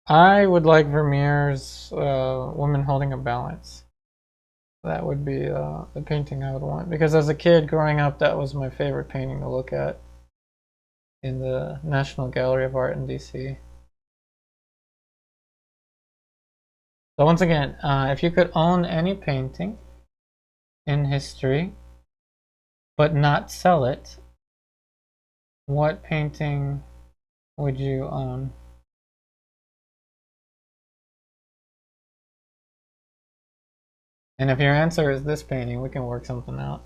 I would like Vermeer's Woman Holding a Balance. That would be the painting I would want, because as a kid growing up, that was my favorite painting to look at in the National Gallery of Art in DC. So once again, if you could own any painting in history but not sell it, what painting would you own? And if your answer is this painting, we can work something out.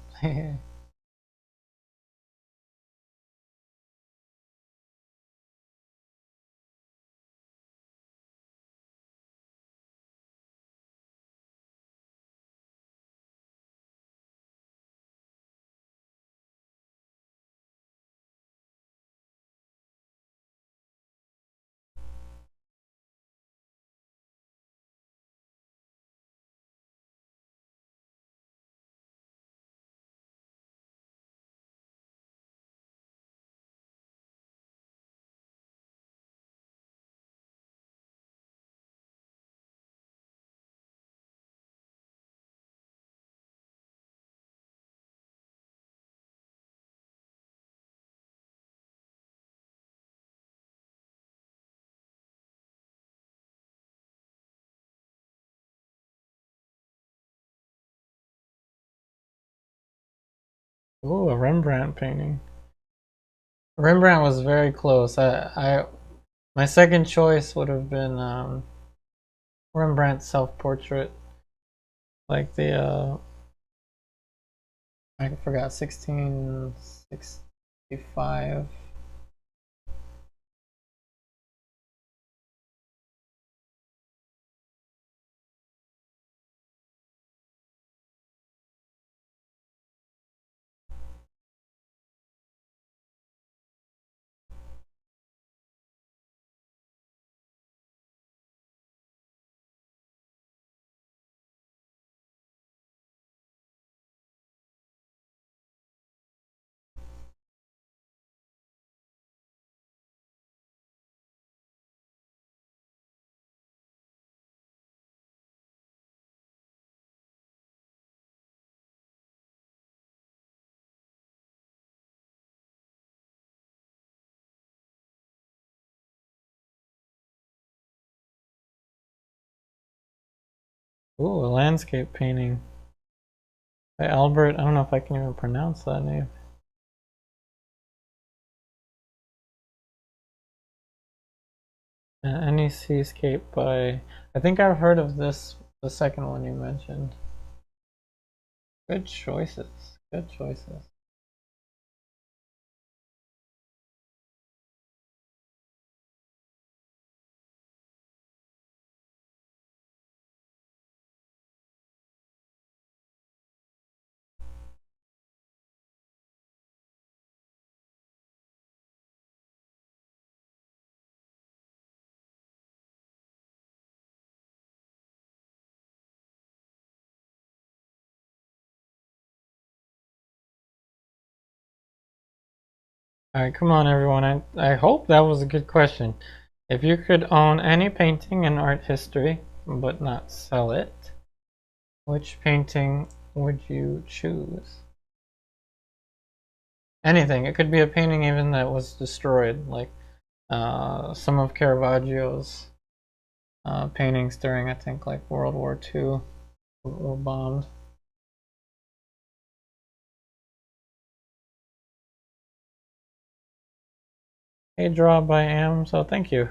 Ooh, a Rembrandt painting. Rembrandt was very close. My second choice would have been Rembrandt's self-portrait, like the I forgot 1665. Ooh, a landscape painting by Albert. I don't know if I can even pronounce that name. Any seascape by. I think I've heard of this, the second one you mentioned. Good choices. Good choices. Alright, come on everyone. I hope that was a good question. If you could own any painting in art history but not sell it, which painting would you choose? Anything. It could be a painting even that was destroyed, like some of Caravaggio's paintings during, I think, like World War II were bombed. A draw by Am, so thank you.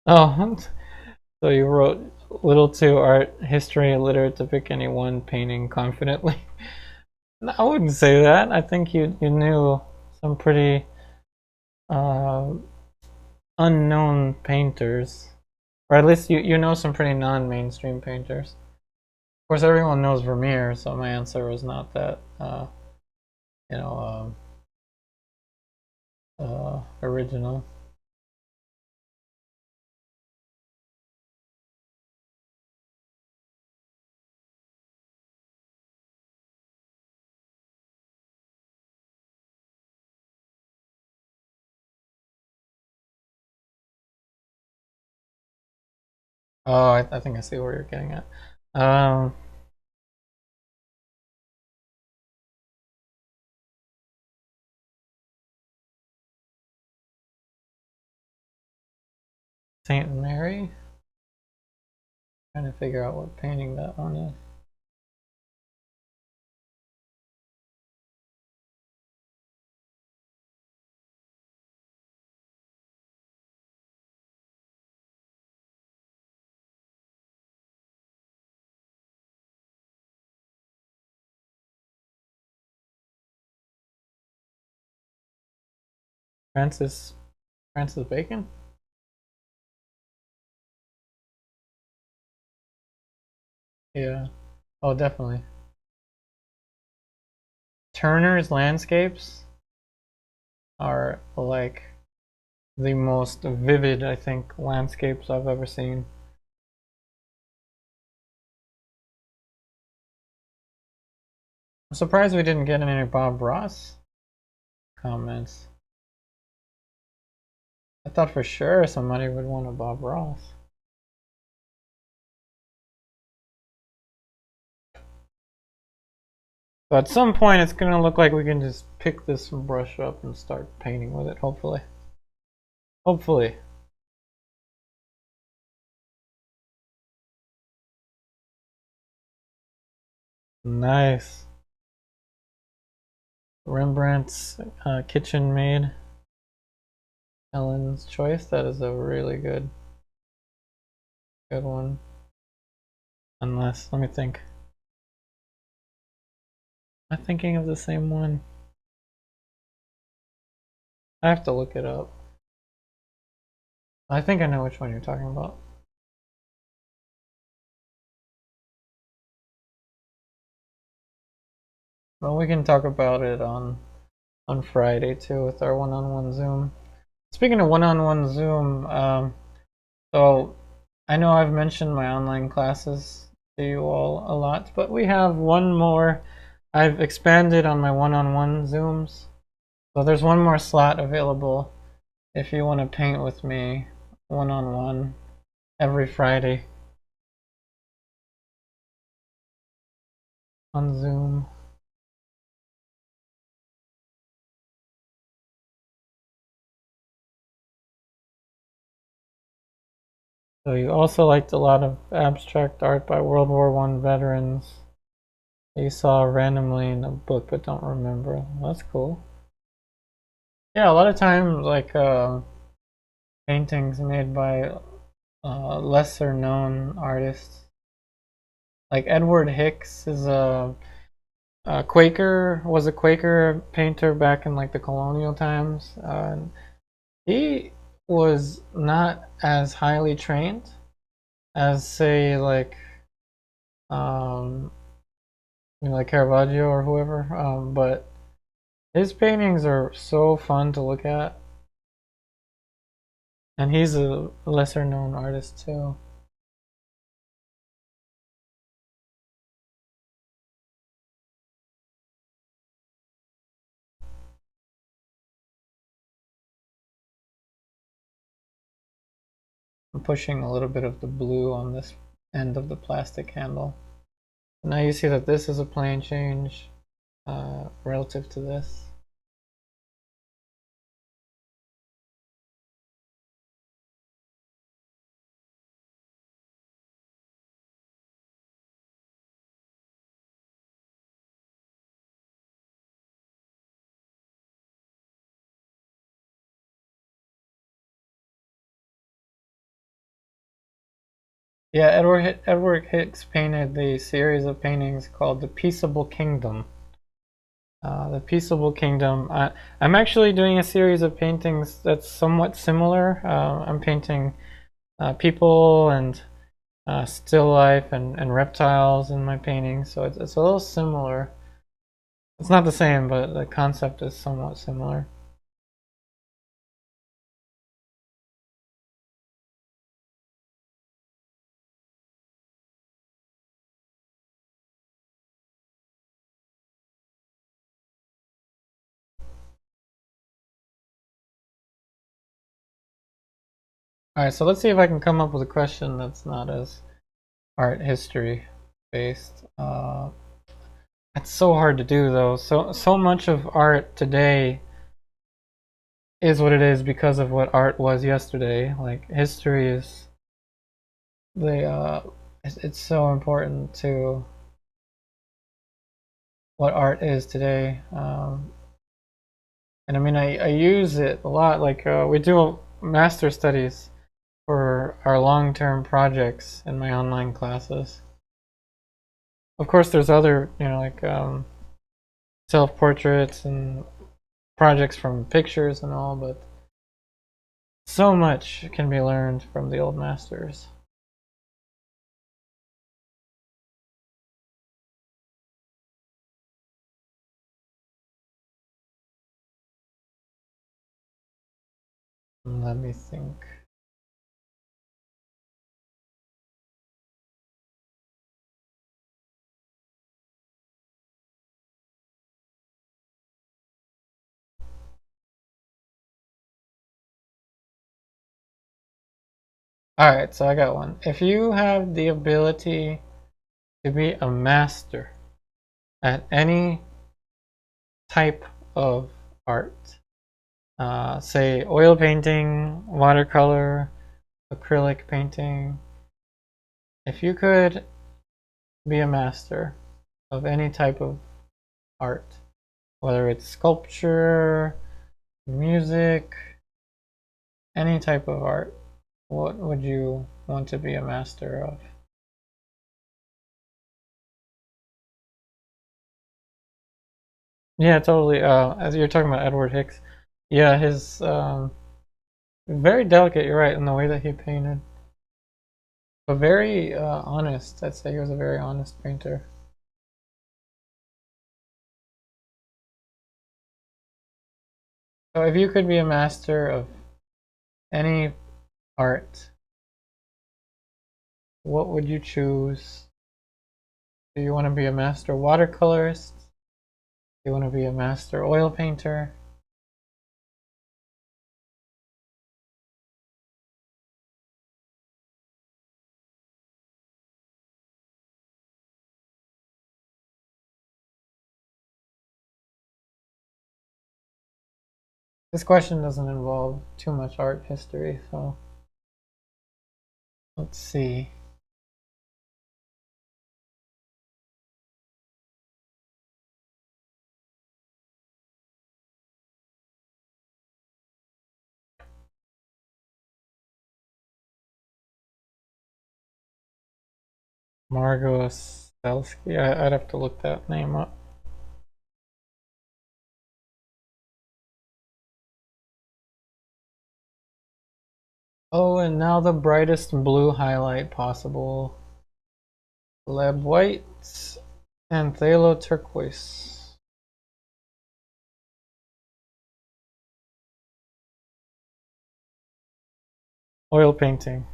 Oh, so you wrote little to art history illiterate to pick any one painting confidently. No, I wouldn't say that. I think you knew some pretty uh, unknown painters, or at least you know some pretty non-mainstream painters. Of course, everyone knows Vermeer, so my answer was not that you know original. Oh, I think I see where you're getting at. Um, Saint Mary. Trying to figure out what painting that one is. Francis Bacon. Yeah. Oh, definitely. Turner's landscapes are like the most vivid, I think, landscapes I've ever seen. I'm surprised we didn't get any Bob Ross comments. I thought for sure somebody would want a Bob Ross. But at some point it's gonna look like we can just pick this brush up and start painting with it, hopefully. Hopefully. Nice. Rembrandt's Kitchen Maid. Ellen's Choice. That is a really good one. Unless, let me think. Am I thinking of the same one? I have to look it up. I think I know which one you're talking about. Well, we can talk about it on Friday too with our one-on-one Zoom. Speaking of one-on-one Zoom, so I know I've mentioned my online classes to you all a lot, but we have one more. I've expanded on my one-on-one Zooms. So there's one more slot available if you want to paint with me one-on-one every Friday on Zoom. So you also liked a lot of abstract art by World War I veterans that you saw randomly in a book but don't remember. That's cool. Yeah, a lot of times like paintings made by lesser known artists. Like Edward Hicks is a Quaker, was a Quaker painter back in like the colonial times. He was not as highly trained as say like um, like Caravaggio or whoever. But his paintings are so fun to look at, and he's a lesser known artist too. I'm pushing a little bit of the blue on this end of the plastic handle. Now you see that this is a plane change relative to this. Yeah, Edward Hicks painted the series of paintings called The Peaceable Kingdom. The Peaceable Kingdom. I'm actually doing a series of paintings that's somewhat similar. I'm painting people and still life and reptiles in my paintings, so it's a little similar. It's not the same, but the concept is somewhat similar. Alright, so let's see if I can come up with a question that's not as art history based. It's so hard to do though. So much of art today is what it is because of what art was yesterday. Like history is it's so important to what art is today. And I mean I use it a lot. Like we do master studies for our long-term projects in my online classes. Of course, there's other, like self-portraits and projects from pictures and all, but so much can be learned from the old masters. Let me think. Alright, so I got one. If you have the ability to be a master at any type of art, say oil painting, watercolor, acrylic painting, if you could be a master of any type of art, whether it's sculpture, music, any type of art, what would you want to be a master of? Yeah, totally. As you're talking about Edward Hicks, yeah, his very delicate. You're right in the way that he painted, but very honest. I'd say he was a very honest painter. So, if you could be a master of any art, what would you choose? Do you want to be a master watercolorist? Do you want to be a master oil painter? This question doesn't involve too much art history, so let's see. Margot Stelsky. I'd have to look that name up. Oh, and now the brightest blue highlight possible. Leb White and Pthalo Turquoise. Oil painting.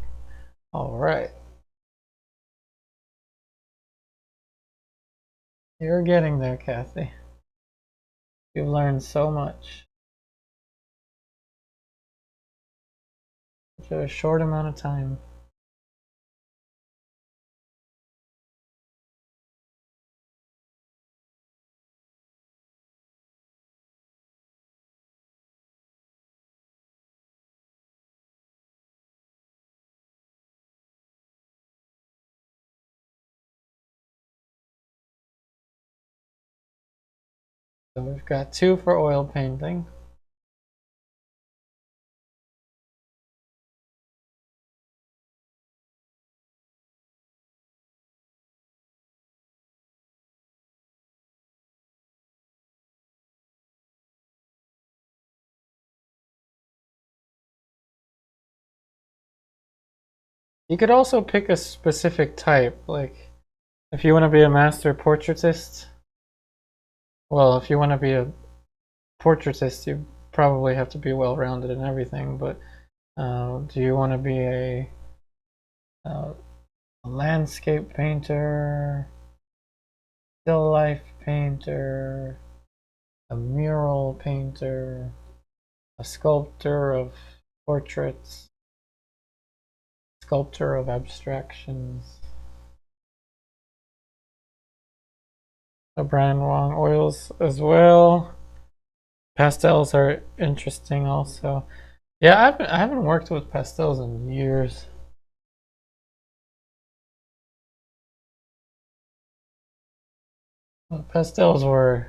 All right. You're getting there, Kathy. You've learned so much in a short amount of time. So we've got 2 for oil painting. You could also pick a specific type, like if you want to be a master portraitist. Well, if you want to be a portraitist, you probably have to be well-rounded in everything. But do you want to be a landscape painter, still life painter, a mural painter, a sculptor of portraits, sculptor of abstractions? A Brian Wong oils as well. Pastels are interesting also. Yeah, I haven't worked with pastels in years. Pastels were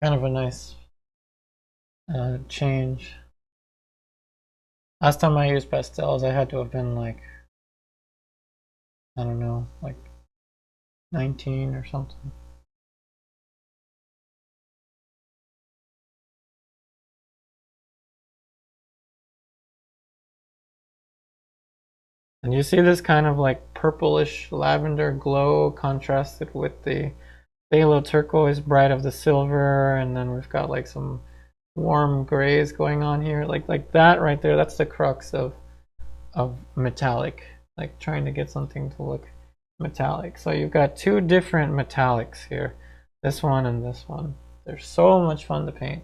kind of a nice change. Last time I used pastels, I had to have been like, I don't know, like 19 or something. And you see this kind of like purplish lavender glow contrasted with the Pthalo Turquoise bright of the silver, and then we've got like some warm grays going on here, like that right there. That's the crux of metallic, like trying to get something to look metallic. So you've got two different metallics here, this one and this one. They're so much fun to paint.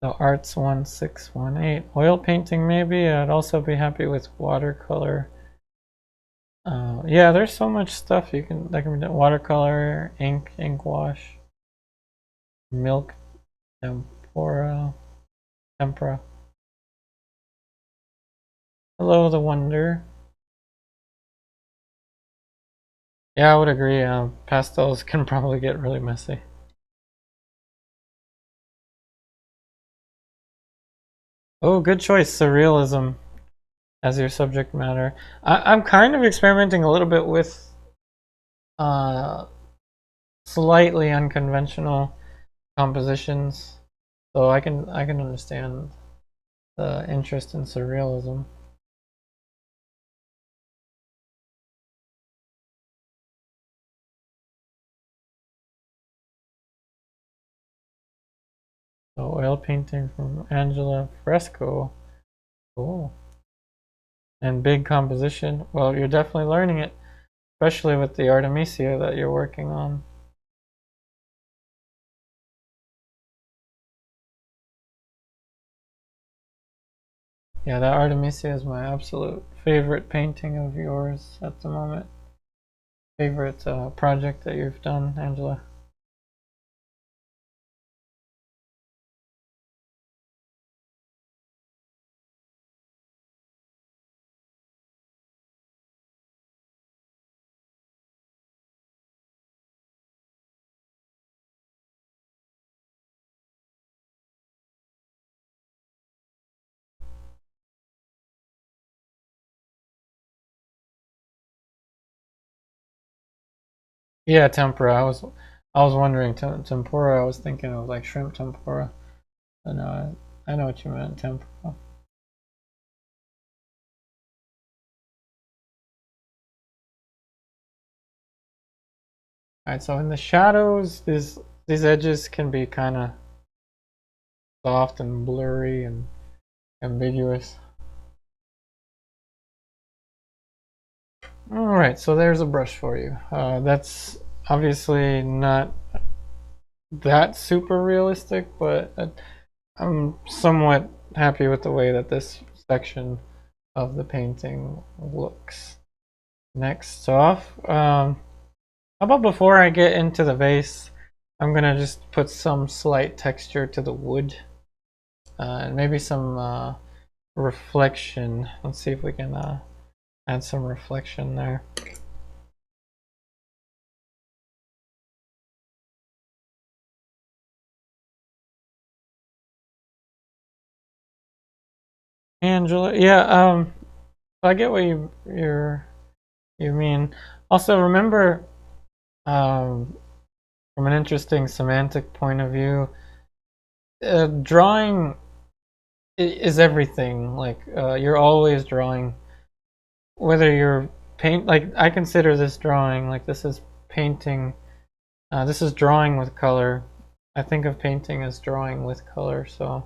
So Arts 1618. Oil painting maybe. I'd also be happy with watercolor. Yeah, there's so much stuff you can that can be done. Watercolor, ink wash, milk, tempera. Hello, the wonder. Yeah, I would agree. Pastels can probably get really messy. Oh, good choice, surrealism as your subject matter. I'm kind of experimenting a little bit with uh, slightly unconventional compositions, so I can understand the interest in surrealism. So oil painting from Angela Fresco, cool. And big composition. Well, you're definitely learning it, especially with the Artemisia that you're working on. Yeah, that Artemisia is my absolute favorite painting of yours at the moment. Favorite project that you've done, Angela. Yeah, tempura. I was wondering tempura. I was thinking of like shrimp tempura. I know I know what you meant, tempura. Alright, so in the shadows, these edges can be kind of soft and blurry and ambiguous. Alright, so there's a brush for you. That's obviously not that super realistic, but I'm somewhat happy with the way that this section of the painting looks. Next off, how about before I get into the vase, I'm gonna just put some slight texture to the wood and maybe some reflection. Let's see if we can add some reflection there. Angela, yeah, I get what you mean. Also, remember, um, from an interesting semantic point of view, drawing is everything. Like, you're always drawing, whether you're paint. Like, I consider this drawing. Like, this is painting. This is drawing with color. I think of painting as drawing with color. So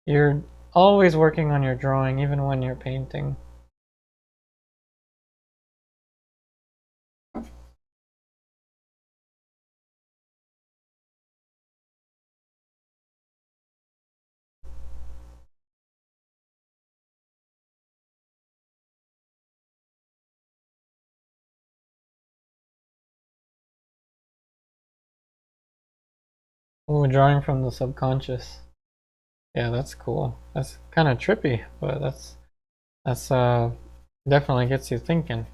you're always working on your drawing, even when you're painting. Oh, drawing from the subconscious. Yeah, that's cool. That's kind of trippy, but that's definitely gets you thinking.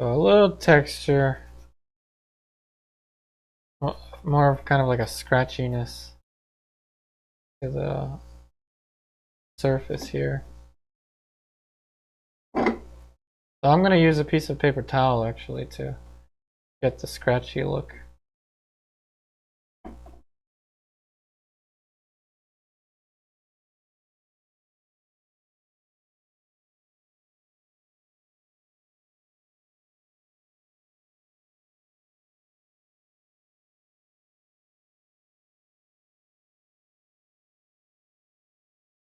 So a little texture, more of kind of like a scratchiness to the surface here. So I'm gonna use a piece of paper towel actually to get the scratchy look.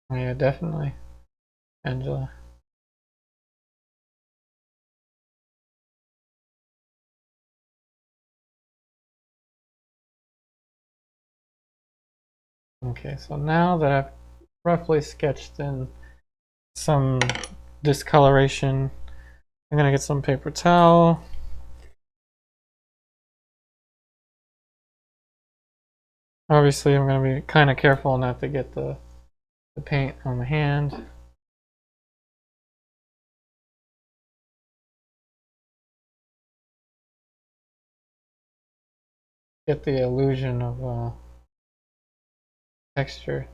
Oh, yeah, definitely, Angela. Okay, so now that I've roughly sketched in some discoloration, I'm gonna get some paper towel. Obviously, I'm gonna be kind of careful not to get the paint on the hand. Get the illusion of texture.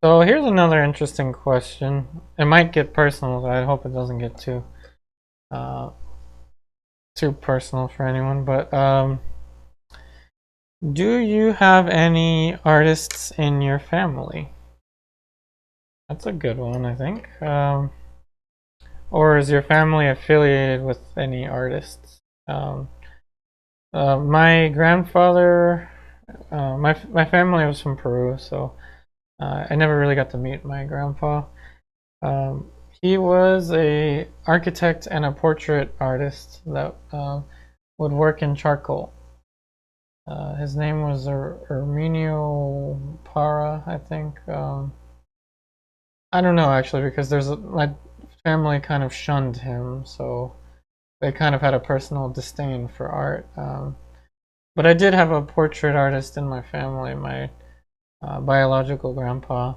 So here's another interesting question. It might get personal, but I hope it doesn't get uh, too personal for anyone. But do you have any artists in your family? That's a good one, I think. Or is your family affiliated with any artists? Um, my grandfather, my family was from Peru, so I never really got to meet my grandpa. Um, he was a architect and a portrait artist that would work in charcoal. His name was Erminio Para, I think. I don't know actually because my family kind of shunned him, so they kind of had a personal disdain for art. But I did have a portrait artist in my family, my biological grandpa,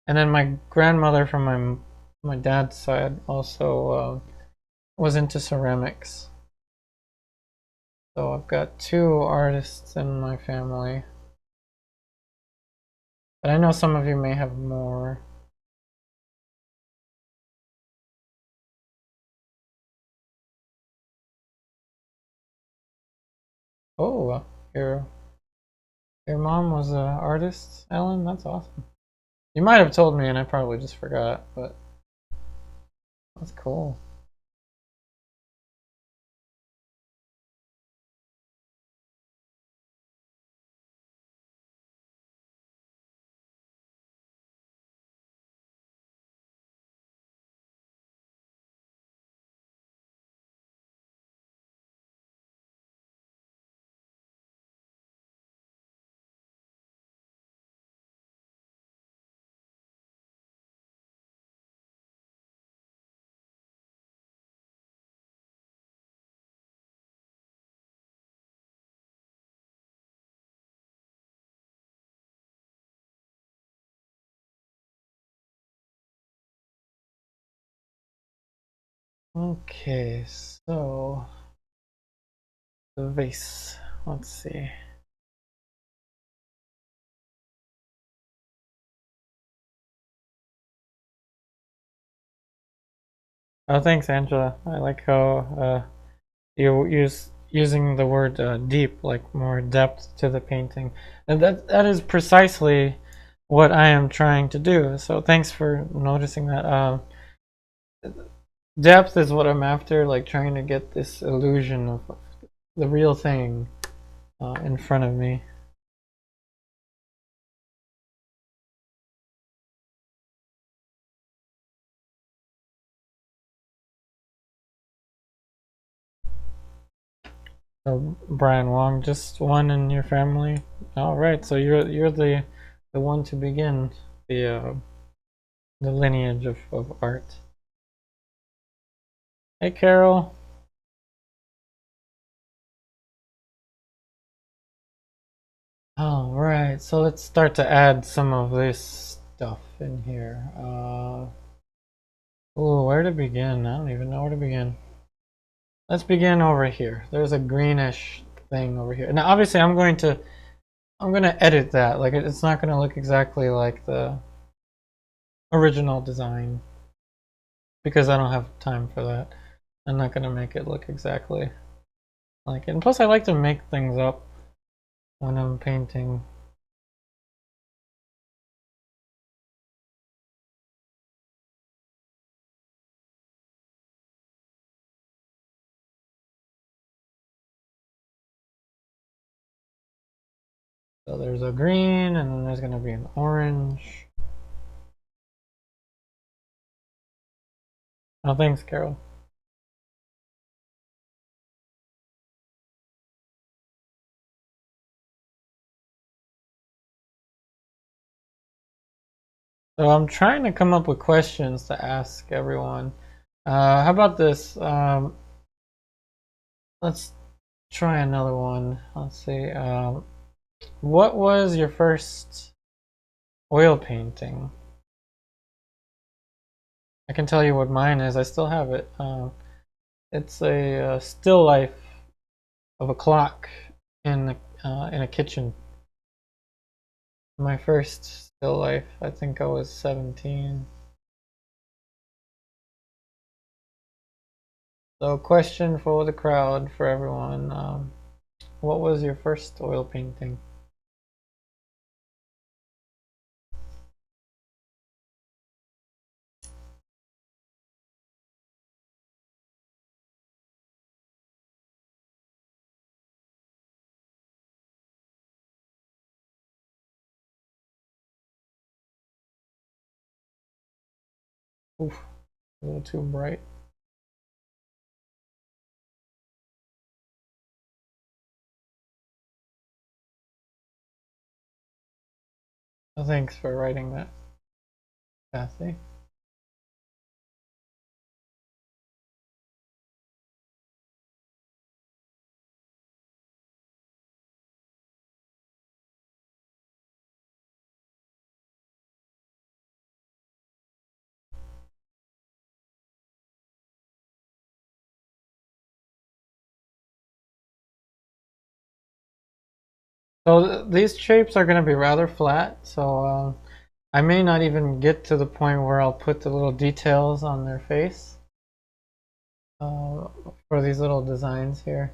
and then my grandmother from my dad's side also was into ceramics. So I've got two artists in my family, but I know some of you may have more. Oh, your mom was an artist, Ellen? That's awesome. You might have told me and I probably just forgot, but that's cool. Okay, so the vase. Let's see. Oh, thanks, Angela. I like how you using the word deep, like more depth to the painting, and that is precisely what I am trying to do. So thanks for noticing that. Depth is what I'm after, like trying to get this illusion of the real thing in front of me. So Brian Wong, just one in your family. All right, so you're the one to begin the lineage of art. Hey, Carol. All right, so let's start to add some of this stuff in here. Oh, where to begin? I don't even know where to begin. Let's begin over here. There's a greenish thing over here. Now, obviously, I'm going to edit that. Like, it's not going to look exactly like the original design because I don't have time for that. I'm not going to make it look exactly like it. And plus, I like to make things up when I'm painting. So there's a green, and then there's going to be an orange. Oh, thanks, Carol. So I'm trying to come up with questions to ask everyone. How about this? Let's try another one. Let's see. What was your first oil painting? I can tell you what mine is. I still have it. It's a still life of a clock in a kitchen. My first still life. I think I was 17. So, question for the crowd, for everyone. What was your first oil painting? Oof, a little too bright. Oh, thanks for writing that, Kathy. So these shapes are going to be rather flat, so I may not even get to the point where I'll put the little details on their face for these little designs here.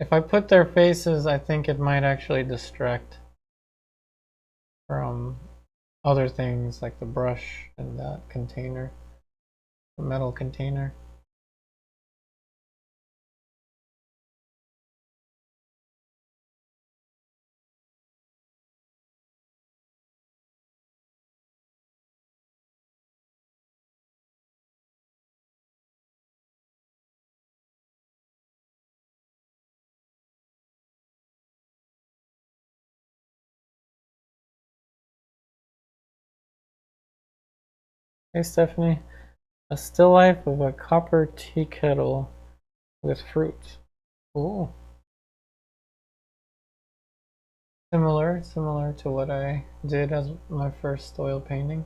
If I put their faces, I think it might actually distract from other things like the brush and that container, the metal container. Hey Stephanie, a still life of a copper tea kettle with fruit. Ooh, similar to what I did as my first oil painting.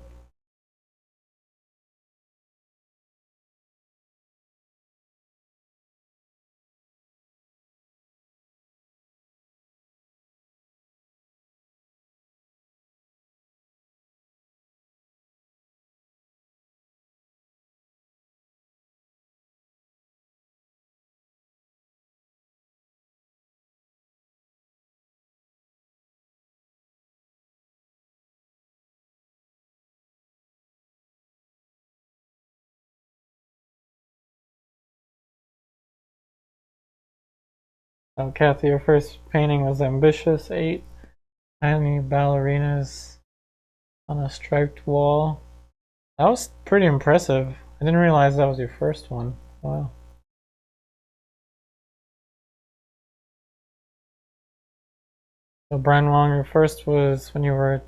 Kathy, your first painting was ambitious. 8 tiny ballerinas on a striped wall. That was pretty impressive. I didn't realize that was your first one. Wow. So Brian Wong, your first was when you were a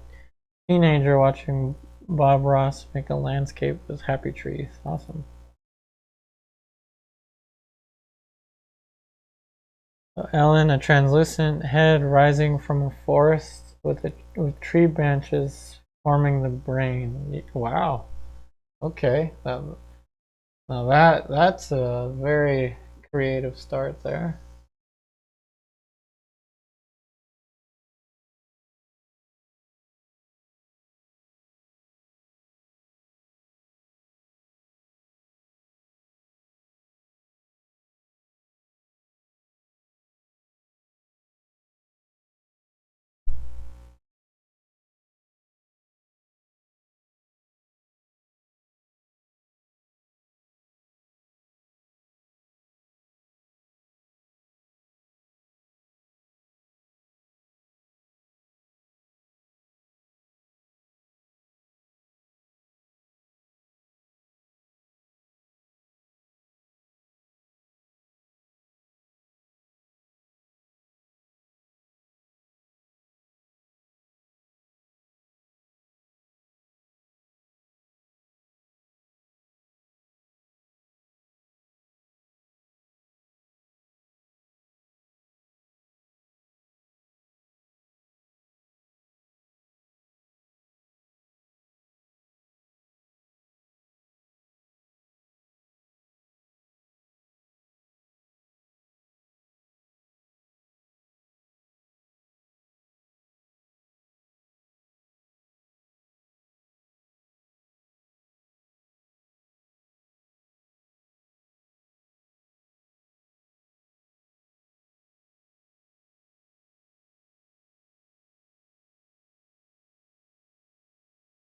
teenager watching Bob Ross make a landscape with happy trees. Awesome. So Ellen, a translucent head rising from a forest with tree branches forming the brain. Wow. Okay. Now that's a very creative start there.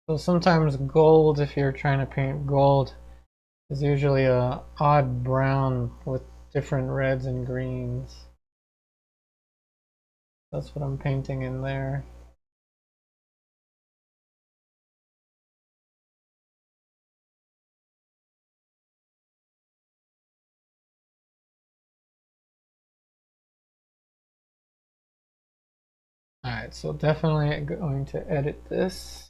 So sometimes gold, if you're trying to paint gold, is usually a odd brown with different reds and greens. That's what I'm painting in there. Alright, so definitely going to edit this.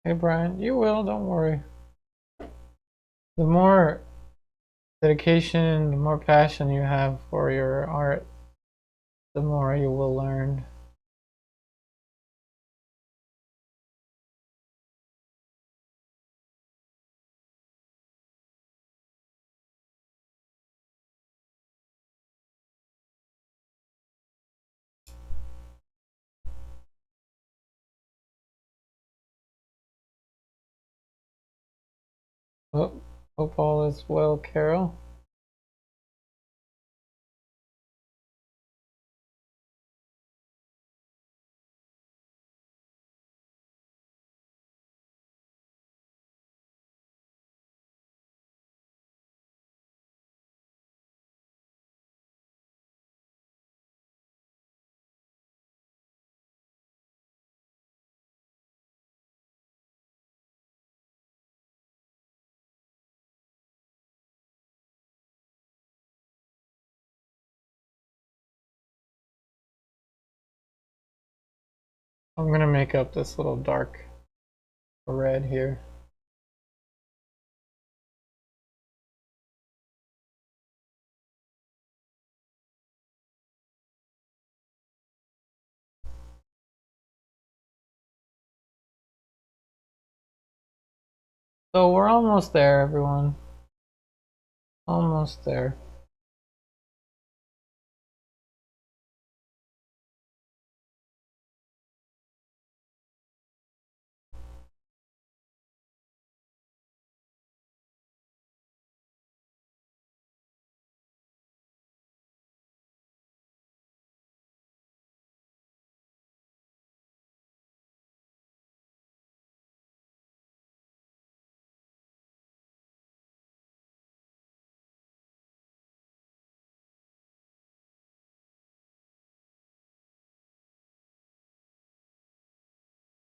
Hey Brian, you will, don't worry. The more dedication, the more passion you have for your art, the more you will learn. Oh, hope all is well, Carol. I'm gonna make up this little dark red here. So we're almost there, everyone. Almost there.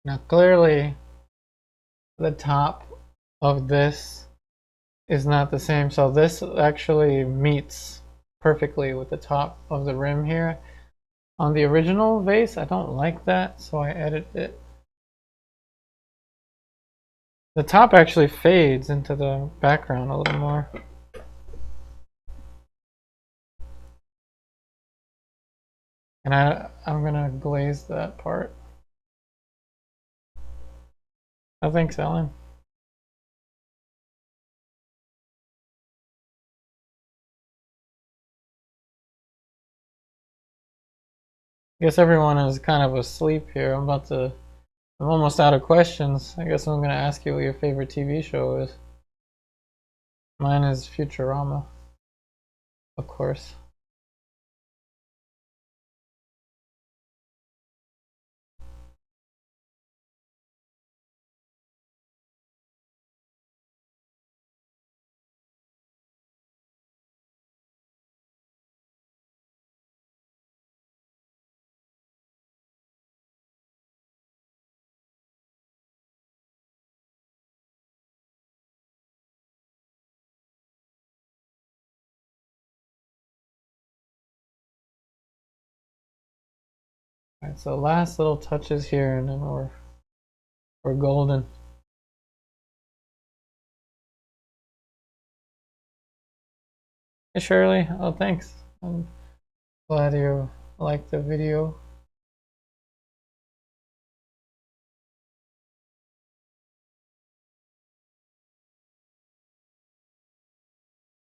Now clearly the top of this is not the same, so this actually meets perfectly with the top of the rim here. On the original vase, I don't like that, so I edited it. The top actually fades into the background a little more. And I'm gonna glaze that part. Oh, thanks, Ellen. I guess everyone is kind of asleep here. I'm almost out of questions. I guess I'm gonna ask you what your favorite TV show is. Mine is Futurama, of course. Alright, so last little touches here, and then we're golden. Hey Shirley, oh thanks. I'm glad you liked the video.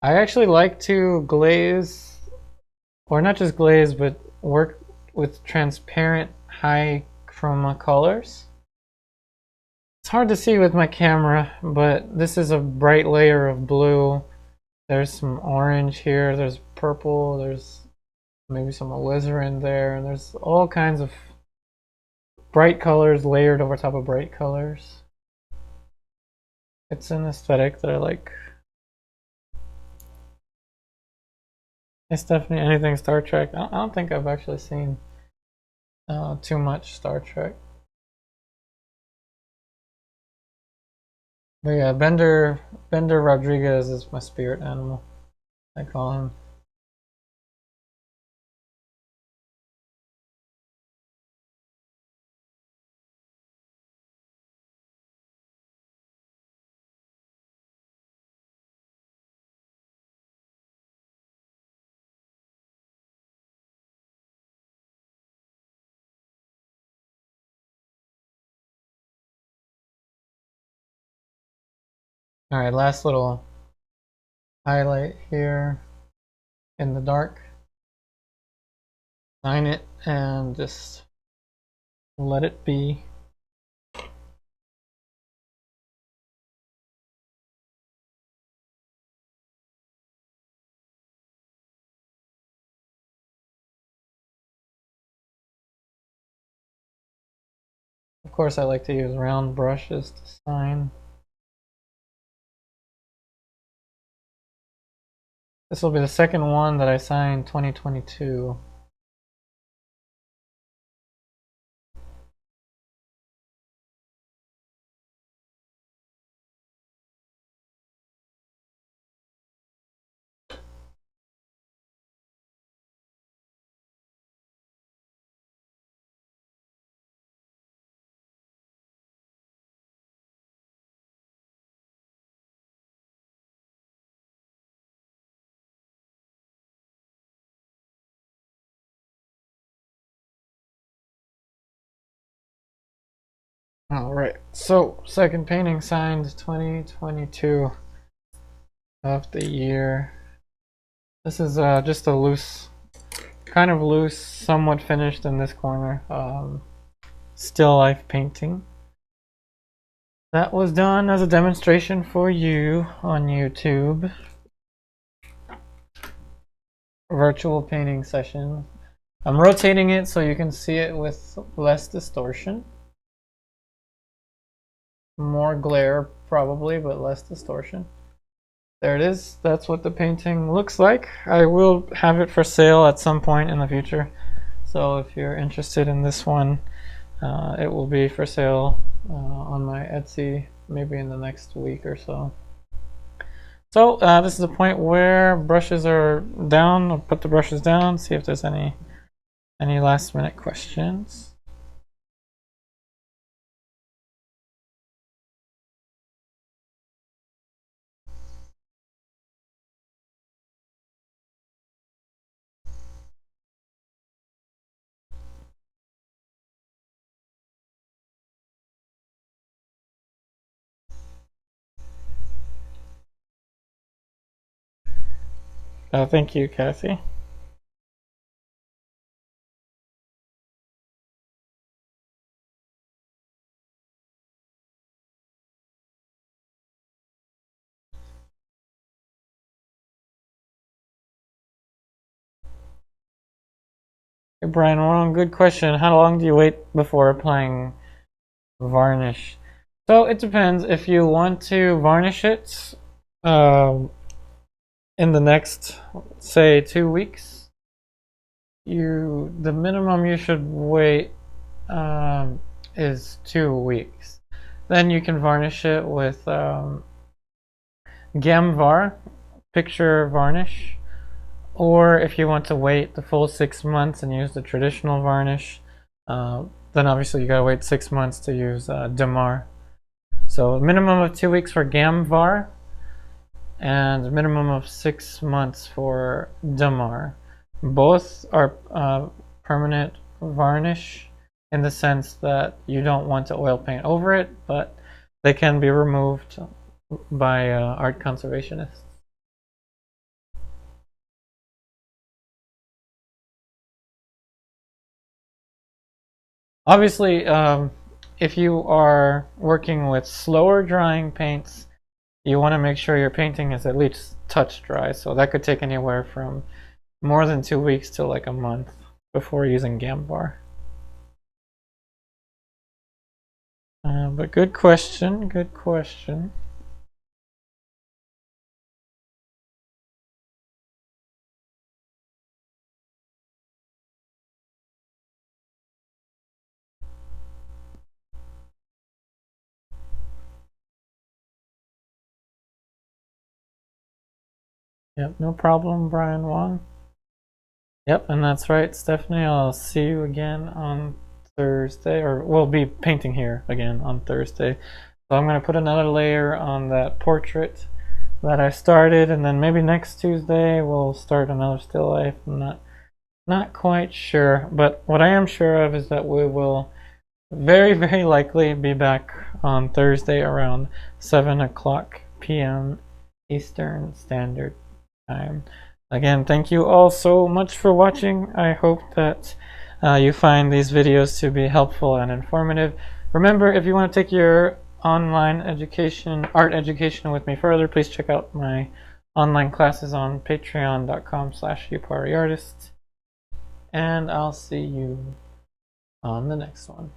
I actually like to glaze, or not just glaze, but work with transparent high chroma colors. It's hard to see with my camera, but this is a bright layer of blue. There's some orange here, there's purple, there's maybe some alizarin there, and there's all kinds of bright colors layered over top of bright colors. It's an aesthetic that I like. Hey Stephanie, anything Star Trek? I don't think I've actually seen too much Star Trek. But yeah, Bender Rodriguez is my spirit animal. I call him. Alright, last little highlight here in the dark. Line it and just let it be. Of course, I like to use round brushes to sign. This will be the second one that I signed 2022. Alright, so second painting signed 2022 of the year. This is just a loose, kind of loose, somewhat finished in this corner, still life painting. That was done as a demonstration for you on YouTube. Virtual painting session. I'm rotating it so you can see it with less distortion. More glare probably, but less distortion. There it is. That's what the painting looks like. I will have it for sale at some point in the future. So if you're interested in this one, It will be for sale on my Etsy maybe in the next week or so. So this is the point where brushes are down. I'll put the brushes down, see if there's any last minute questions. Thank you, Kathy. Hey, Brian Wong, good question. How long do you wait before applying varnish? So it depends. If you want to varnish it in the next, say, 2 weeks, the minimum you should wait is 2 weeks. Then you can varnish it with Gamvar, picture varnish. Or if you want to wait the full 6 months and use the traditional varnish, then obviously you gotta wait 6 months to use Damar. So a minimum of 2 weeks for Gamvar and a minimum of 6 months for Damar. Both are permanent varnish in the sense that you don't want to oil paint over it, but they can be removed by art conservationists. Obviously, if you are working with slower drying paints, you want to make sure your painting is at least touch dry. So that could take anywhere from more than 2 weeks to like a month before using Gamvar. But good question, good question. Yep, no problem, Brian Wong. Yep, and that's right, Stephanie. I'll see you again on Thursday, or we'll be painting here again on Thursday. So I'm going to put another layer on that portrait that I started, and then maybe next Tuesday we'll start another still life. I'm not quite sure, but what I am sure of is that we will very, very likely be back on Thursday around 7 o'clock p.m. Eastern Standard Time. Again, thank you all so much for watching. I hope that you find these videos to be helpful and informative. Remember, if you want to take your online education, art education with me further, please check out my online classes on patreon.com/upariartist. And I'll see you on the next one.